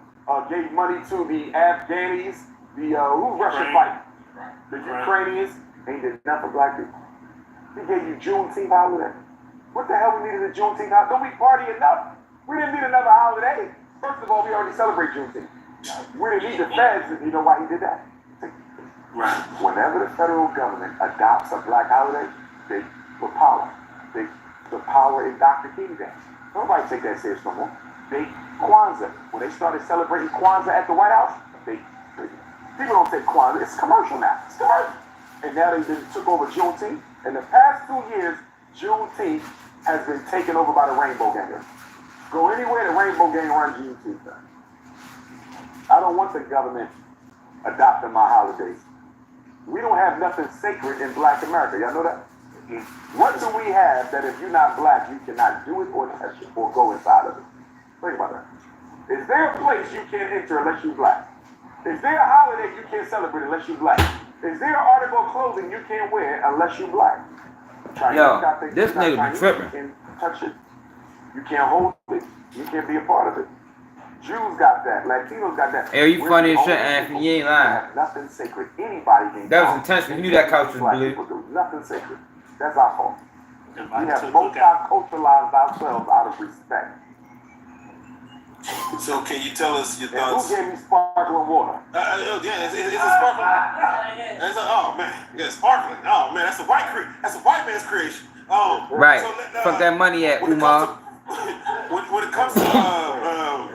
gave money to the Afghanis, the Russian fight, the Ukrainians, and he did nothing for black people. He gave you Juneteenth holiday. What the hell we needed a Juneteenth holiday? Don't we party enough? We didn't need another holiday. First of all, we already celebrate Juneteenth. We didn't need the feds. You know why he did that? Right. Whenever the federal government adopts a black holiday, they put power. The power in Dr. King Day. Nobody take that serious no more. Kwanzaa. When they started celebrating Kwanzaa at the White House, people don't take Kwanzaa. It's commercial now. It's commercial. And now they took over Juneteenth. In the past 2 years, Juneteenth has been taken over by the Rainbow Gang. Go anywhere, the Rainbow Gang runs Juneteenth. I don't want the government adopting my holidays. We don't have nothing sacred in Black America. Y'all know that? What do we have that if you're not black, you cannot do it or touch it or go inside of it? Think about that. Is there a place you can't enter unless you're black? Is there a holiday you can't celebrate unless you're black? Is there an article of clothing you can't wear unless you're black? Yo, this nigga be tripping. You can't touch it. You can't hold it. You can't be a part of it. Jews got that. Latinos got that. Hey, you funny as shit, Anthony. You ain't lying. Nothing sacred. Anybody can. That was intentional. You knew that couch was blue. People do nothing sacred. That's our fault. We have multi-culturalized ourselves out of respect. So can you tell us your thoughts? Who gave me sparkling water? Yeah, it's a sparkling. Oh man, yeah, sparkling. Oh man, that's a white man's creation. Oh, right. So, fuck that money at Umar. When it comes to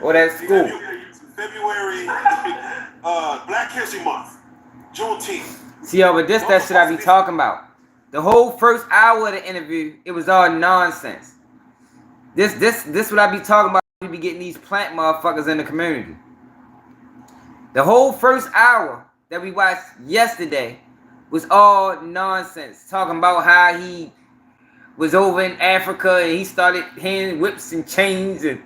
or that school. February, Black History Month, Juneteenth. See, yo, but that shit I be talking about. The whole first hour of the interview, it was all nonsense. This what I be talking about. We be getting these plant motherfuckers in the community. The whole first hour that we watched yesterday was all nonsense. Talking about how he was over in Africa and he started hand whips and chains and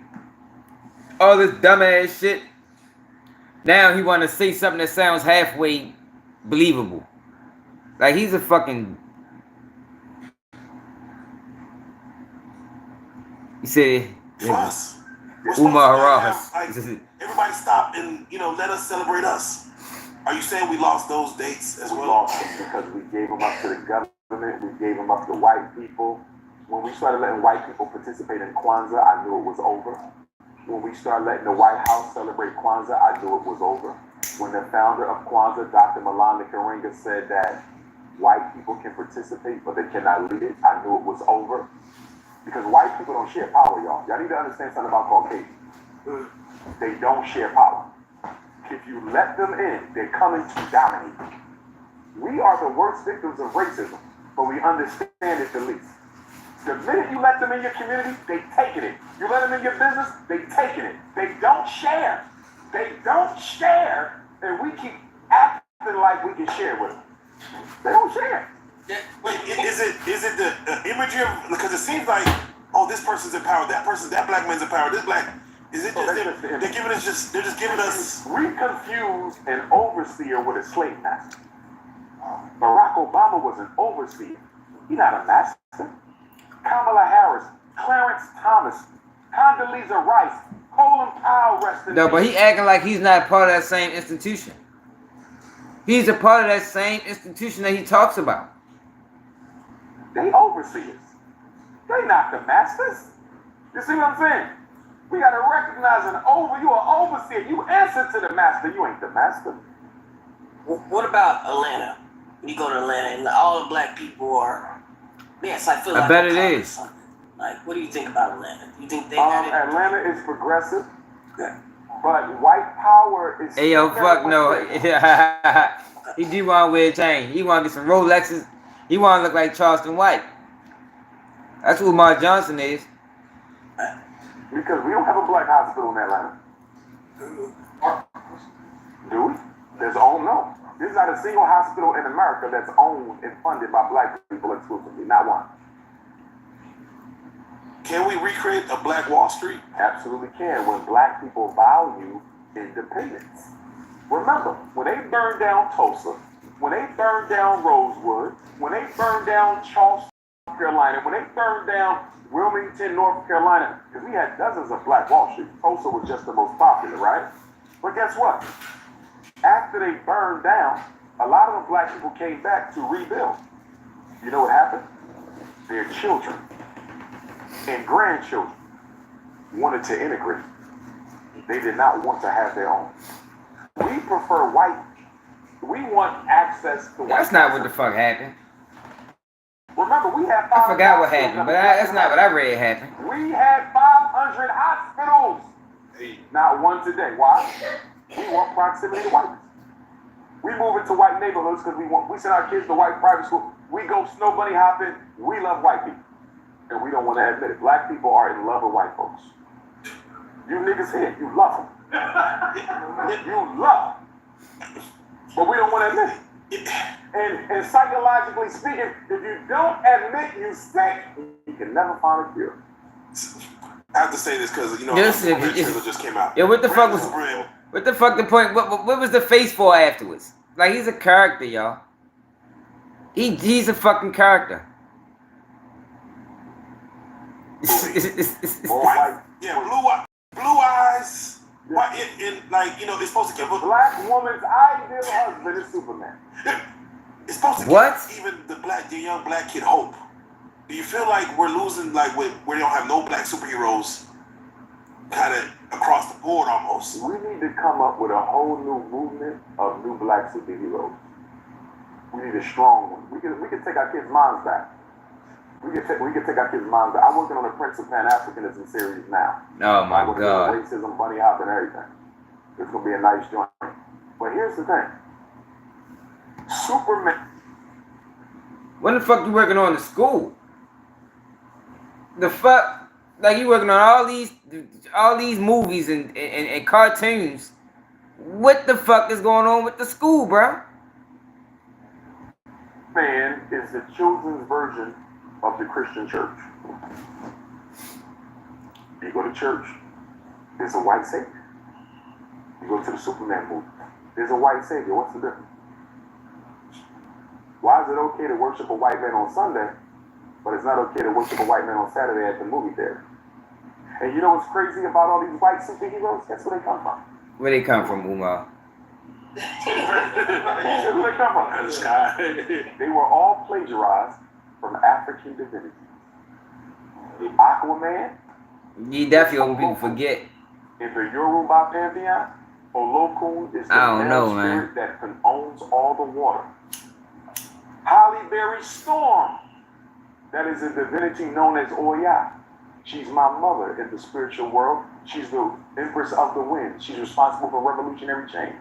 all this dumbass shit. Now he want to say something that sounds halfway believable. Like he's a fucking... He said... Plus, Umar Johnson. Like, everybody stop and, let us celebrate us. Are you saying we lost those dates as well? We lost them because we gave them up to the government. We gave them up to white people. When we started letting white people participate in Kwanzaa, I knew it was over. When we started letting the White House celebrate Kwanzaa, I knew it was over. When the founder of Kwanzaa, Dr. Malala Karinga, said that white people can participate, but they cannot lead it, I knew it was over. Because white people don't share power, y'all. Y'all need to understand something about Caucasians. They don't share power. If you let them in, they're coming to dominate. We are the worst victims of racism, but we understand it the least. The minute you let them in your community, they taking it. You let them in your business, they taking it. They don't share. They don't share, and we keep acting like we can share with them. They don't share. Wait, is it the imagery of, because it seems like, oh, this person's in power, that black man's in power, this black, is it just, they're just giving us. We confuse an overseer with a slave master. Barack Obama was an overseer. He's not a master. Kamala Harris, Clarence Thomas, Condoleezza Rice, Colin Powell, rest in peace. No, but he acting like he's not part of that same institution. He's a part of that same institution that he talks about. They overseers. They not the masters. You see what I'm saying? We got to recognize you are overseer. You answer to the master. You ain't the master. What about Atlanta? When you go to Atlanta and all the black people are, yes, I feel like I bet it is. Like, what do you think about Atlanta? You think they got it? Atlanta is progressive, but white power is. Hey yo, fuck no. He do want to wear a chain. He want to get some Rolexes. He want to look like Charleston White. That's who Umar Johnson is. Because we don't have a black hospital in Atlanta. Do we? No. There's not a single hospital in America that's owned and funded by black people exclusively. Not one. Can we recreate a Black Wall Street? Absolutely can. When black people value independence. Remember, when they burned down Tulsa, when they burned down Rosewood, when they burned down Charleston, North Carolina, when they burned down Wilmington, North Carolina, because we had dozens of Black Wall Street. Tulsa was just the most popular, right? But guess what? After they burned down, a lot of the black people came back to rebuild. You know what happened? Their children and grandchildren wanted to integrate. They did not want to have their own. We prefer white. We want access to white. That's not what the fuck happened. Remember, we had I forgot what happened, but that's not what I read happened. We had 500 hospitals. Not one today. Why? We want proximity to whiteness. We move into white neighborhoods because we send our kids to white private school. We go snow bunny hopping. We love white people. And we don't want to admit it. Black people are in love with white folks. You niggas here, you love them. You love them. But we don't want to admit it. And psychologically speaking, if you don't admit you sick, you can never find a cure. I have to say this because, you know, Listen, just came out. Yeah, what the fuck was the point? What was the face for afterwards? Like, he's a character, y'all. He's a fucking character. Blue eyes. White, and like, you know, it's supposed to give black woman's ideal husband is Superman. It's supposed to give even the young black kid hope. Do you feel like we're losing, like, where we don't have no black superheroes, kind of across the board almost? We need to come up with a whole new movement of new black superheroes. We need a strong one. We can take our kids' minds back. We can take our kids' minds back. I'm working on the Prince of Pan-Africanism series now. Oh my God. Racism, bunny hop, and everything. It's gonna be a nice joint. But here's the thing. Superman. What the fuck you working on in school? The fuck? Like, you working on all these movies and cartoons. What the fuck is going on with the school, bro? Man is the children's version of the Christian church. You go to church, there's a white savior. You go to the Superman movie, there's a white savior. What's the difference? Why is it okay to worship a white man on Sunday, but it's not okay to worship a white man on Saturday at the movie theater? And you know what's crazy about all these white superheroes? Guess where they come from? Where they come from, Umar? Guess where they come from? The sky. They were all plagiarized from African divinities. Aquaman. You definitely want people to forget. In the Yoruba pantheon, Olokun is the male spirit that owns all the water. Holly Berry Storm. That is a divinity known as Oya. She's my mother in the spiritual world. She's the Empress of the Wind. She's responsible for revolutionary change.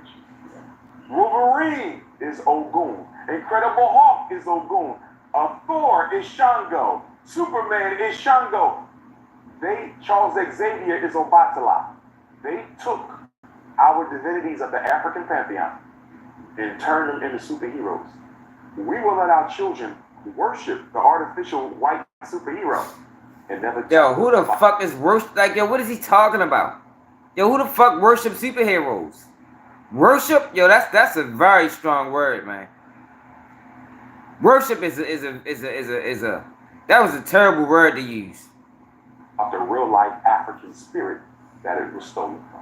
Wolverine is Ogun. Incredible Hulk is Ogun. Thor is Shango. Superman is Shango. Charles Xavier is Obatala. They took our divinities of the African pantheon and turned them into superheroes. We will let our children worship the artificial white superhero and never. Yo, who the fuck is worship? Like, yo, what is he talking about? Yo, who the fuck worship superheroes? Worship? Yo, that's a very strong word, man. Worship is a that was a terrible word to use. Of the real life African spirit that it was stolen from.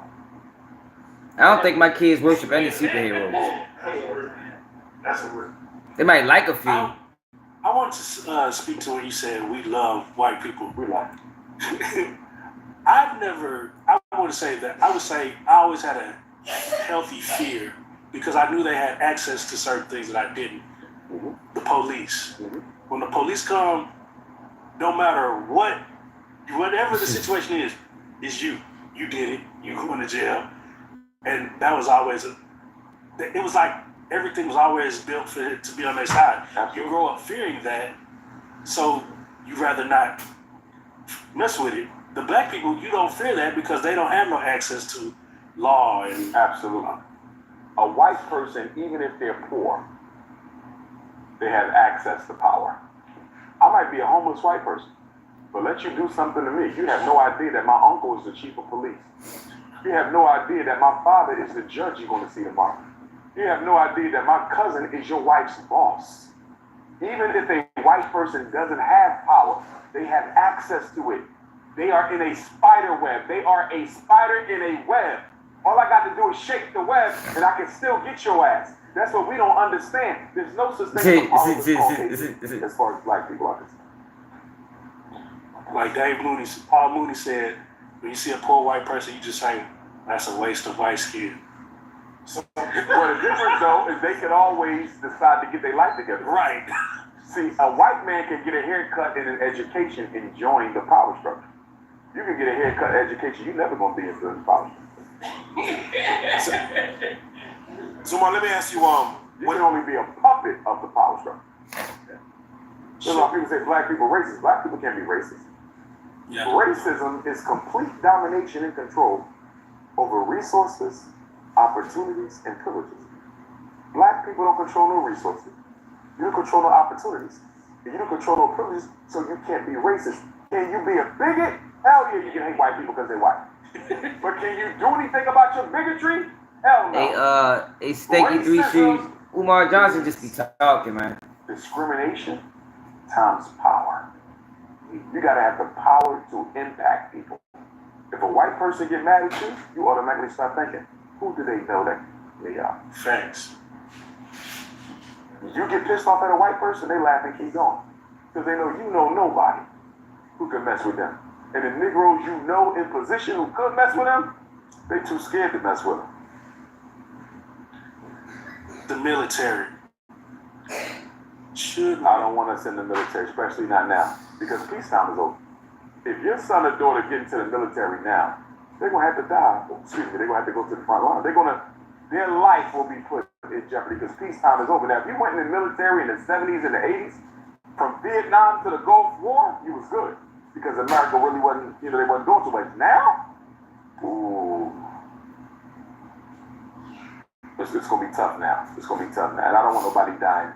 I don't think my kids worship any superheroes. That's a word. They might like a few. I want to speak to when you said we love white people. We love. I would say that. I would say I always had a healthy fear because I knew they had access to certain things that I didn't. Mm-hmm. The police. Mm-hmm. When the police come, no matter whatever the situation is you. You did it. You going to jail. And that was always it was like everything was always built for it to be on their side. Absolutely. You grow up fearing that, so you rather not mess with it. The black people, you don't fear that because they don't have no access to law and Absolutely. A white person, even if they're poor, they have access to power. I might be a homeless white person, but let you do something to me. You have no idea that my uncle is the chief of police. You have no idea that my father is the judge you're going to see tomorrow. You have no idea that my cousin is your wife's boss. Even if a white person doesn't have power, they have access to it. They are in a spider web. They are a spider in a web. All I got to do is shake the web and I can still get your ass. That's what we don't understand. There's no such thing as Caucasian as far as black people are concerned. like Paul Mooney said, when you see a poor white person, you just say, that's a waste of white skin. Well, the difference though is they can always decide to get their life together. Right. See, a white man can get a haircut and an education enjoying the power structure. You can get a haircut and education, you're never going to be into the power structure. Zuma, let me ask you, You can only be a puppet of the power structure. That's why people say black people racist. Black people can't be racist. Yeah. Racism is complete domination and control over resources, opportunities, and privileges. Black people don't control no resources. You don't control no opportunities. And you don't control no privileges, so you can't be racist. Can you be a bigot? Hell yeah, you can hate white people because they're white. But can you do anything about your bigotry? Hell no. Hey, Steaky 3 Shoes. Umar Johnson just be talking, man. Discrimination times power. You gotta have the power to impact people. If a white person get mad at you, you automatically start thinking, who do they know that they are? Thanks. You get pissed off at a white person, they laugh and keep going. Because they know you know nobody who can mess with them. And the Negroes you know in position who could mess with them, they too scared to mess with them. The military. I don't want us in the military, especially not now, because peacetime is over. If your son or daughter get into the military now, they're gonna have to die. Excuse me, they're gonna have to go to the front line. Their life will be put in jeopardy because peacetime is over. Now, if you went in the military in the 70s and the 80s, from Vietnam to the Gulf War, you was good because America really wasn't, they wasn't doing too much. Now, ooh, it's gonna be tough now. It's gonna be tough now, and I don't want nobody dying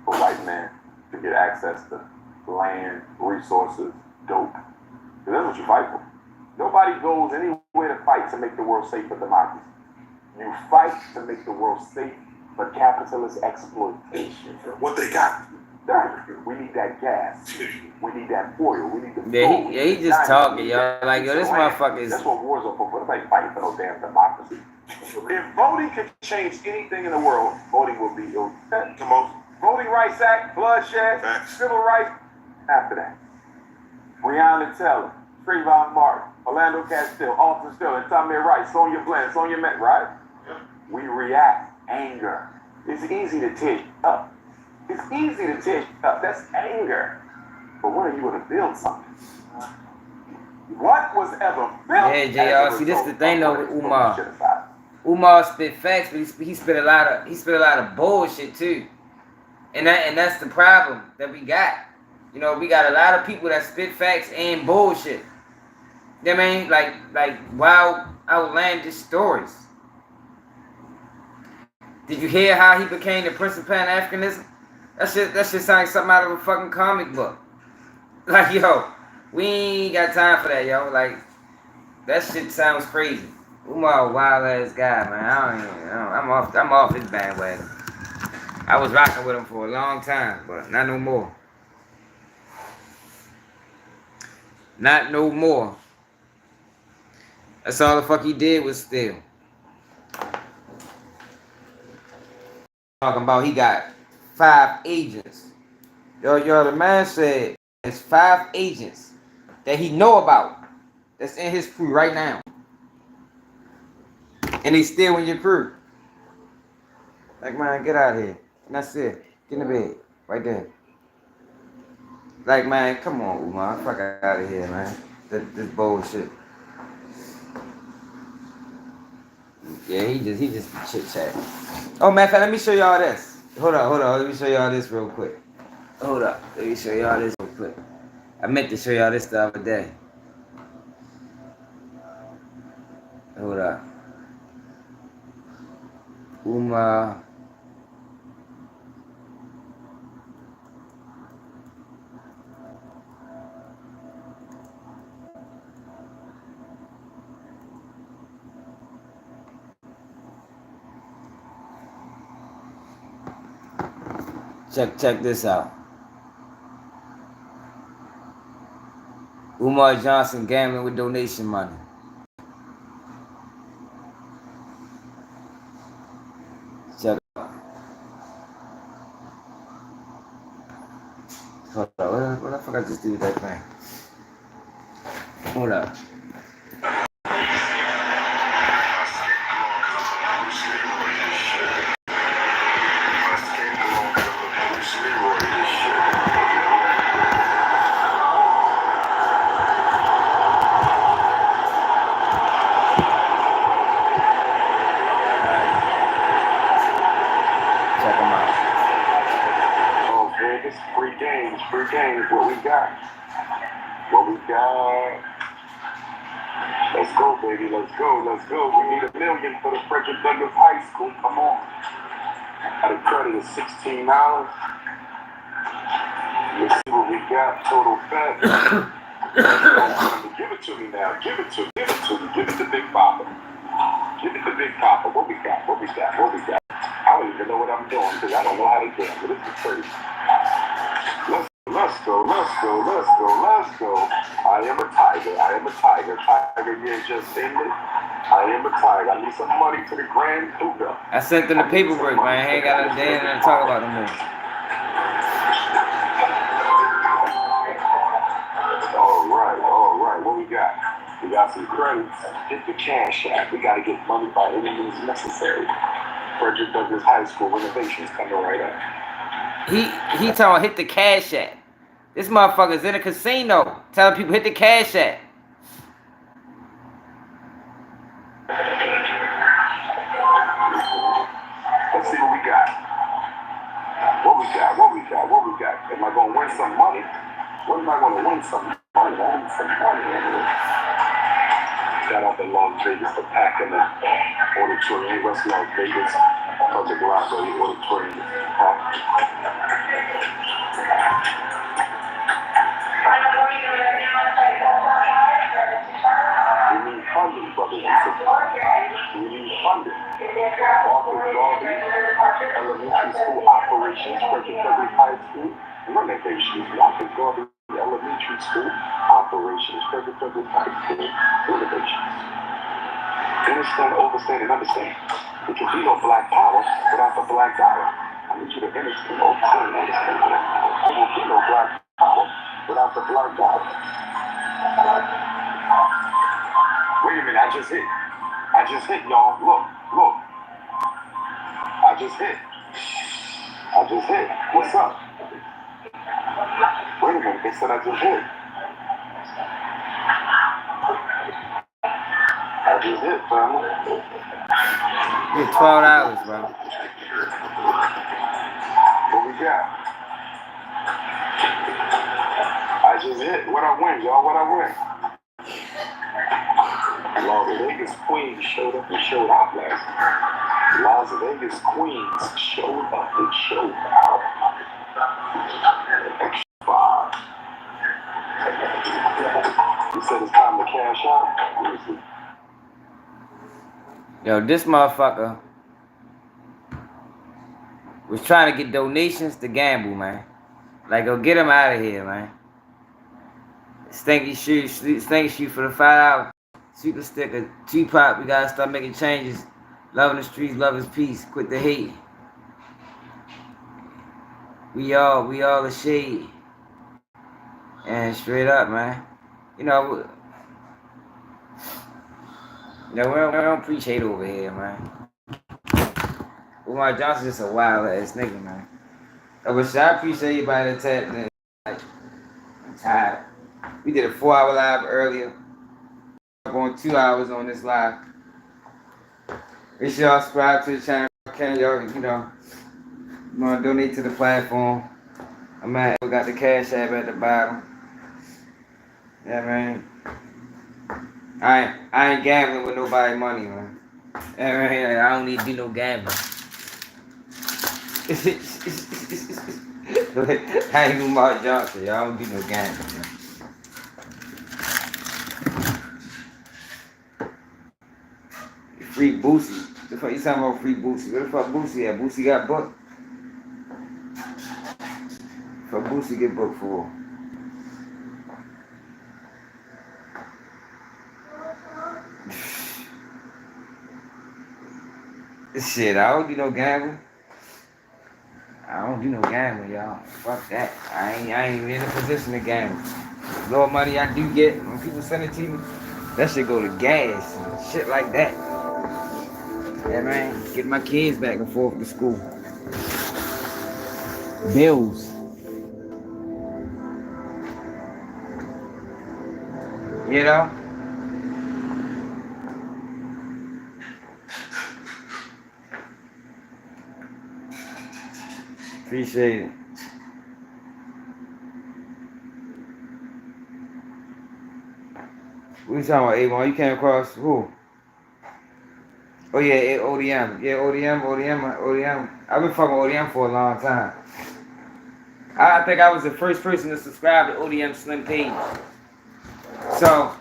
for white men to get access to land, resources, dope. Because that's what you fight for. Nobody goes anywhere to fight to make the world safe for democracy. You fight to make the world safe for capitalist exploitation. What they got? We need that gas. We need that oil. We need the food. Yeah, he just talking, yo. Like, yo, this motherfucker is... That's what wars are for. Nobody fighting for no damn democracy. If voting could change anything in the world, voting will be ill. Come on. Voting Rights Act, bloodshed, Facts. civil rights. After that, Breonna Taylor, Trayvon Martin, Orlando Castile, Alton Still, and Tommy Rice, Sonia Bland, Sonia Met, right? We react, anger. It's easy to tear up. It's easy to tear up. That's anger. But when are you going to build something? What was ever built? Yeah, JR. See, this is the thing though with Umar. Umar spit facts, but he spit a lot of bullshit too. And that's the problem that we got. You know, we got a lot of people that spit facts and bullshit. You know what I mean? Like wild, outlandish stories. Did you hear how he became the Prince of Pan-Africanism? That shit sounds like something out of a fucking comic book. Like, yo, we ain't got time for that, yo. Like, that shit sounds crazy. Umar a wild ass guy, man. I'm off his bandwagon. I was rocking with him for a long time, but not no more. Not no more. That's all the fuck he did was steal. Talking about he got 5 agents. Yo, the man said there's 5 agents that he know about that's in his crew right now. And they still in your crew. Like, man, get out of here. And that's it. Get in the bed. Right there. Like, man, come on, Umar. Fuck out of here, man. This bullshit. Yeah, he just chit chat. Oh, matter of fact, let me show y'all this. Hold on. Let me show y'all this real quick. Hold up. Let me show y'all this real quick. I meant to show y'all this the other day. Hold up. Umar. Check this out. Umar Johnson gambling with donation money. Check it out. Hold up. What the fuck I just do with that thing? Hold up. Free games, what we got? Let's go, baby, let's go. We need $1 million for the Frederick Douglass High School, come on. Got a credit of $16. Let's see what we got, total bet. Give it to me now, give it to me. Give it to Big Papa. What we got? I don't even know what I'm doing, because I don't know how to gamble. This is crazy. Let's go. I am a tiger. Tiger year just ended. I am a tiger. I need some money to the Grand Cougar. I sent them the paperwork, man. I ain't got a day to talk about no more. All right. What we got? We got some credits. Hit the cash app. We got to get money by any means necessary. Frederick Douglass High School renovations coming right up. He talking hit the cash app. This motherfucker's in a casino telling people hit the cash app. Let's see what we got. Am I going to win some money? When am I going to win some money? Shout out to Las Vegas for packing the auditorium. West Las Vegas. Project Library auditorium packed. We need funding, brothers and sisters. We need funding. Arthur Garvey, Elementary School Operations, Frederick Douglass High School, renovations. Arthur Garvey, Elementary School Operations, Frederick Douglass High School, renovations. Understand, overstand, and understand. There can be no black power without the black dollar. I need you to understand, overstand, and understand. There will be no black power without the black dollar. Wait a minute, I just hit, y'all. Look. I just hit. What's up? minute. They said I just hit. I just hit, family. Get $12, bro. What we got? I just hit. What I win, y'all? What I win? Las Vegas Queens showed up and showed out last night. Las Vegas Queens showed up and showed out. Extra 5. You said it's time to cash out. Yo, this motherfucker was trying to get donations to gamble, man. Like, go get him out of here, man. Stinky shoe for the $5. Super sticker, Tupac, we gotta start making changes. Loving the streets, love is peace. Quit the hate. We all the shade. And straight up, man. You know, we don't preach hate over here, man. Umar Johnson is a wild ass nigga, man. I appreciate everybody that tapped in. Like, I'm tired. We did a 4-hour live earlier. Going 2 hours on this live. Make sure y'all subscribe to the channel. Can y'all, you know, want to donate to the platform? We got the Cash App at the bottom. Yeah, man. I ain't gambling with nobody money, man. Yeah, man. I don't need to do no gambling. I ain't Umar Johnson. Y'all don't do no gambling, man. Free Boosie. What the fuck you talking about free Boosie? Where the fuck Boosie at? Boosie got booked? What Boosie get booked for? Shit, I don't do no gambling. Y'all. Fuck that. I ain't even in a position to gamble. The little money I do get, when people send it to me, that shit go to gas and shit like that. Yeah, man. Get my kids back and forth to school. Bills. You know? Appreciate it. What you talking about, Avon? You came across who? Oh yeah, ODM. Yeah, ODM. I've been fucking ODM for a long time. I think I was the first person to subscribe to Odm Slim page. So,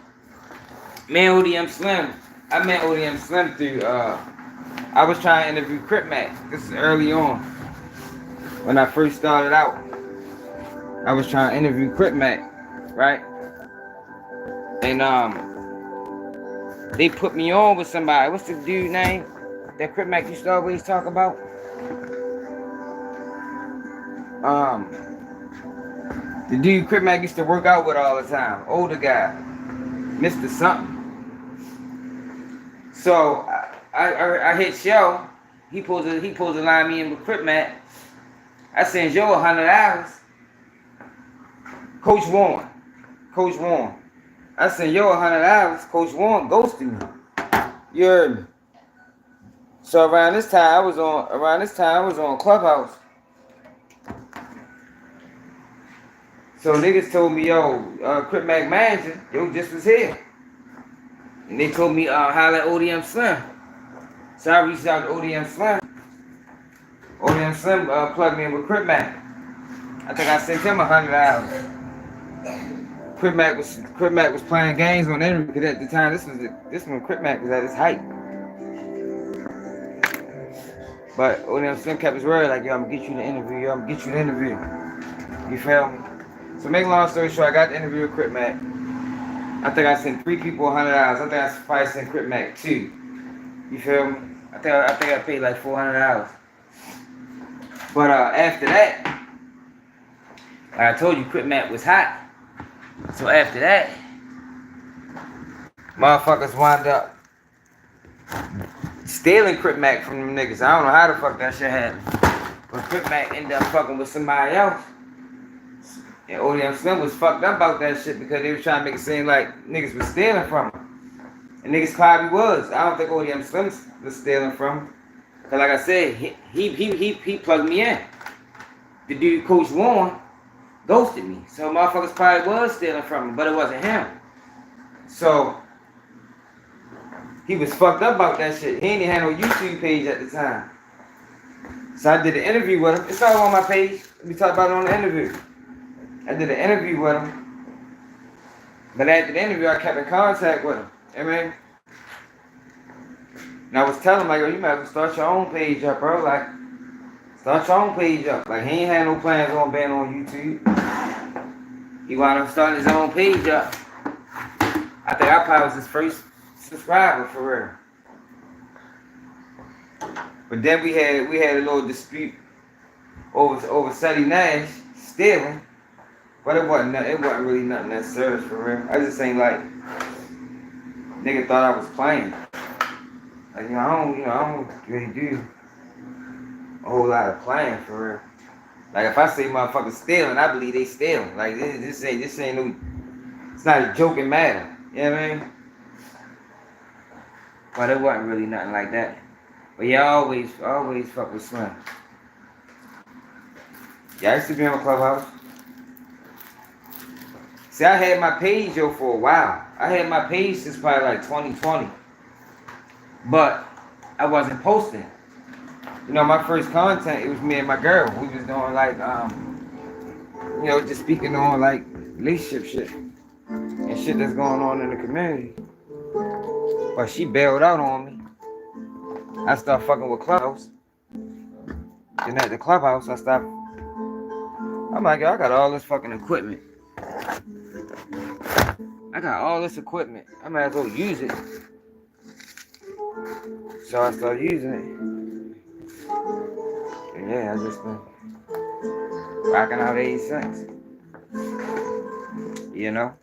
me and Odm Slim, I met Odm Slim through, I was trying to interview Crip Mac. This is early on. When I first started out, I was trying to interview Crip Mac, right? And, they put me on with somebody. What's the dude name that Crip Mac used to always talk about? The dude Crip Mac used to work out with all the time. Older guy. Mr. Something. So I hit Show. He supposed to line me in with Crip Mac. I sent Joe $100. Coach Warren. I sent Yo $100. Coach Warren ghosted me. You heard me. So around this time I was on Clubhouse. So niggas told me, yo, Crip Mac manager, yo just was here. And they told me holla at Odm Slim. So I reached out to Odm Slim. Odm Slim plugged me in with Crip Mac. I think I sent him $100. Crip Mac was playing games on the internet because at the time this when Crip Mac was at his height. But Odm Slim kept his word, like, yo, I'm gonna get you the interview, You feel me? So make a long story short, I got the interview with Crip Mac. I think I sent 3 people $100. I think I probably sent Crip Mac 2. You feel me? I think I paid like $400. But after that, like I told you, Crip Mac was hot. So after that, motherfuckers wound up stealing Crip Mac from them niggas. I don't know how the fuck that shit happened. But Crip Mac ended up fucking with somebody else. And Odm Slim was fucked up about that shit because they was trying to make it seem like niggas was stealing from him. And niggas probably was. I don't think Odm Slim was stealing from him. Cause like I said, he plugged me in. The dude, Coach Warren, ghosted me. So motherfuckers probably was stealing from him, but it wasn't him. So he was fucked up about that shit. He ain't had no YouTube page at the time. So I did an interview with him. It's all on my page. We talked about it on the interview. I did an interview with him. But after the interview, I kept in contact with him. I mean, and I was telling him, like, yo, you might as well start your own page up, bro. Like, start your own page up. Like, he ain't had no plans on being on YouTube. He wound up starting his own page up. I think I probably was his first subscriber, for real. But then we had a little dispute over Suddy Nash stealing. But it wasn't really nothing that serious, for real. I just ain't like, nigga thought I was playing. Like, I don't really do a whole lot of playing, for real. Like, if I say motherfuckers stealing, I believe they stealing. Like, this ain't no, it's not a joking matter. You know what I mean? But it wasn't really nothing like that. But yeah, I always fuck with Slim. Yeah, I used to be on Clubhouse. See, I had my page, yo, for a while. I had my page since probably like 2020. But I wasn't posting. You know, my first content, it was me and my girl. We was doing like, you know, just speaking on like relationship shit. And shit that's going on in the community. But she bailed out on me. I started fucking with Clubhouse. Then at the Clubhouse, I stopped. I'm like, yo, I got all this fucking equipment. I got all this equipment. I might as well use it. So I started using it. And yeah, I just been rocking out 8 cents. You know?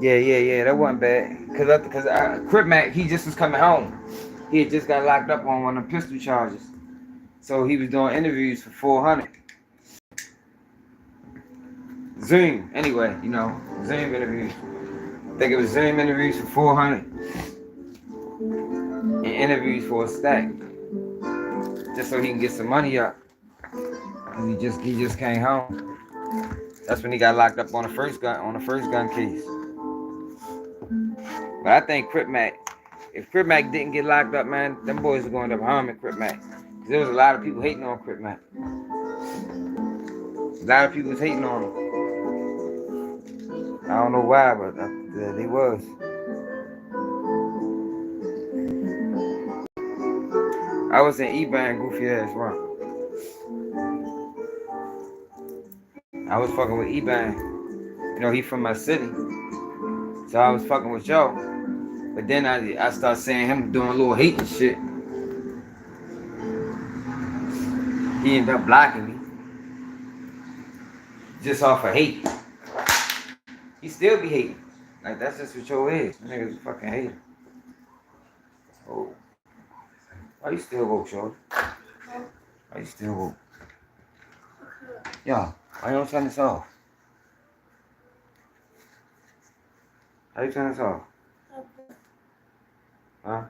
Yeah, that wasn't bad. Cause Crip Mac, he just was coming home. He had just got locked up on one of the pistol charges. So he was doing interviews for 400. Zoom, anyway, you know, Zoom interviews. I think it was Zoom interviews for 400. And interviews for a stack. Just so he can get some money up. And he just came home. That's when he got locked up on the first gun case. But I think Crip Mac, if Crip Mac didn't get locked up, man, them boys are going to harming Crip Mac. Because there was a lot of people hating on Crip Mac. A lot of people was hating on him. I don't know why, but they was. I was in E-Bang goofy ass run. I was fucking with E-Bang. You know, he from my city. So I was fucking with y'all. But then I started seeing him doing a little hating shit. He ended up blocking me. Just off of hate. He still be hating. Like, that's just what Joe is. Niggas a fucking hater. Oh. Why you still woke, Shorty? Why you still woke? Yo, why you don't turn this off? How you turn this off? Huh?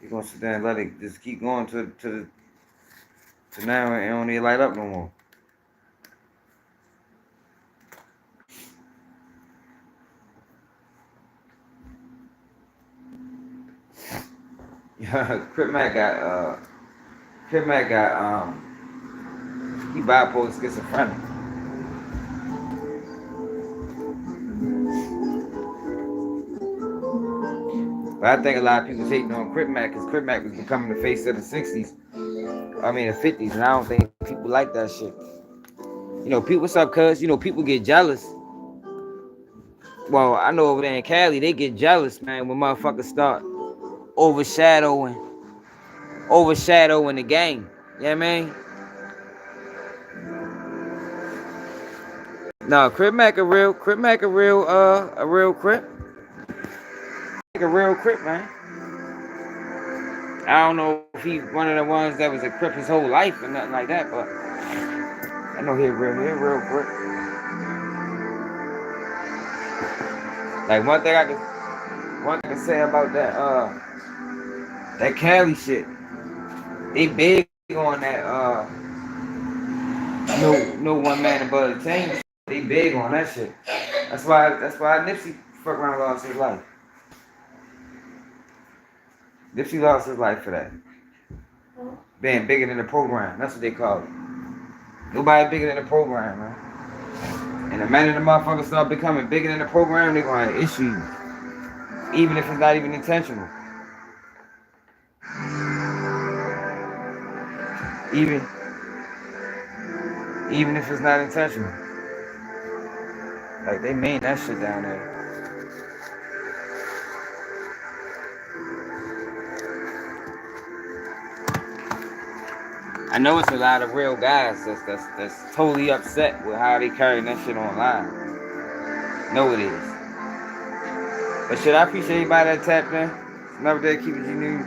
You gonna sit there and let it just keep going to now and it don't need light up no more. Yeah, Crip Mac got he bipolar schizophrenic. But I think a lot of people hating on Crip Mac because Crip Mac was becoming the face of the 60s. I mean the 50s, and I don't think people like that shit. You know, people, what's up, cuz? You know, people get jealous. Well, I know over there in Cali, they get jealous, man, when motherfuckers start overshadowing the game. You know what I mean? No, Crip Mac a real Crip. A real Crip, man. I don't know if he's one of the ones that was a Crip his whole life or nothing like that, but I know he's real Crip. Like one thing I can say about that Cali shit, they big on that no one man above the chain. They big on that shit. That's why Nipsey fuck around and lost his life. Nipsey lost his life for that. Being bigger than the program. That's what they call it. Nobody bigger than the program, man. And the minute the motherfuckers start becoming bigger than the program, they're gonna have issues. Even if it's not even intentional. Even if it's not intentional. Like, they mean that shit down there. I know it's a lot of real guys that's totally upset with how they carrying that shit online. No, it is. But shit, I appreciate anybody that tapped in. Never did keep it G News.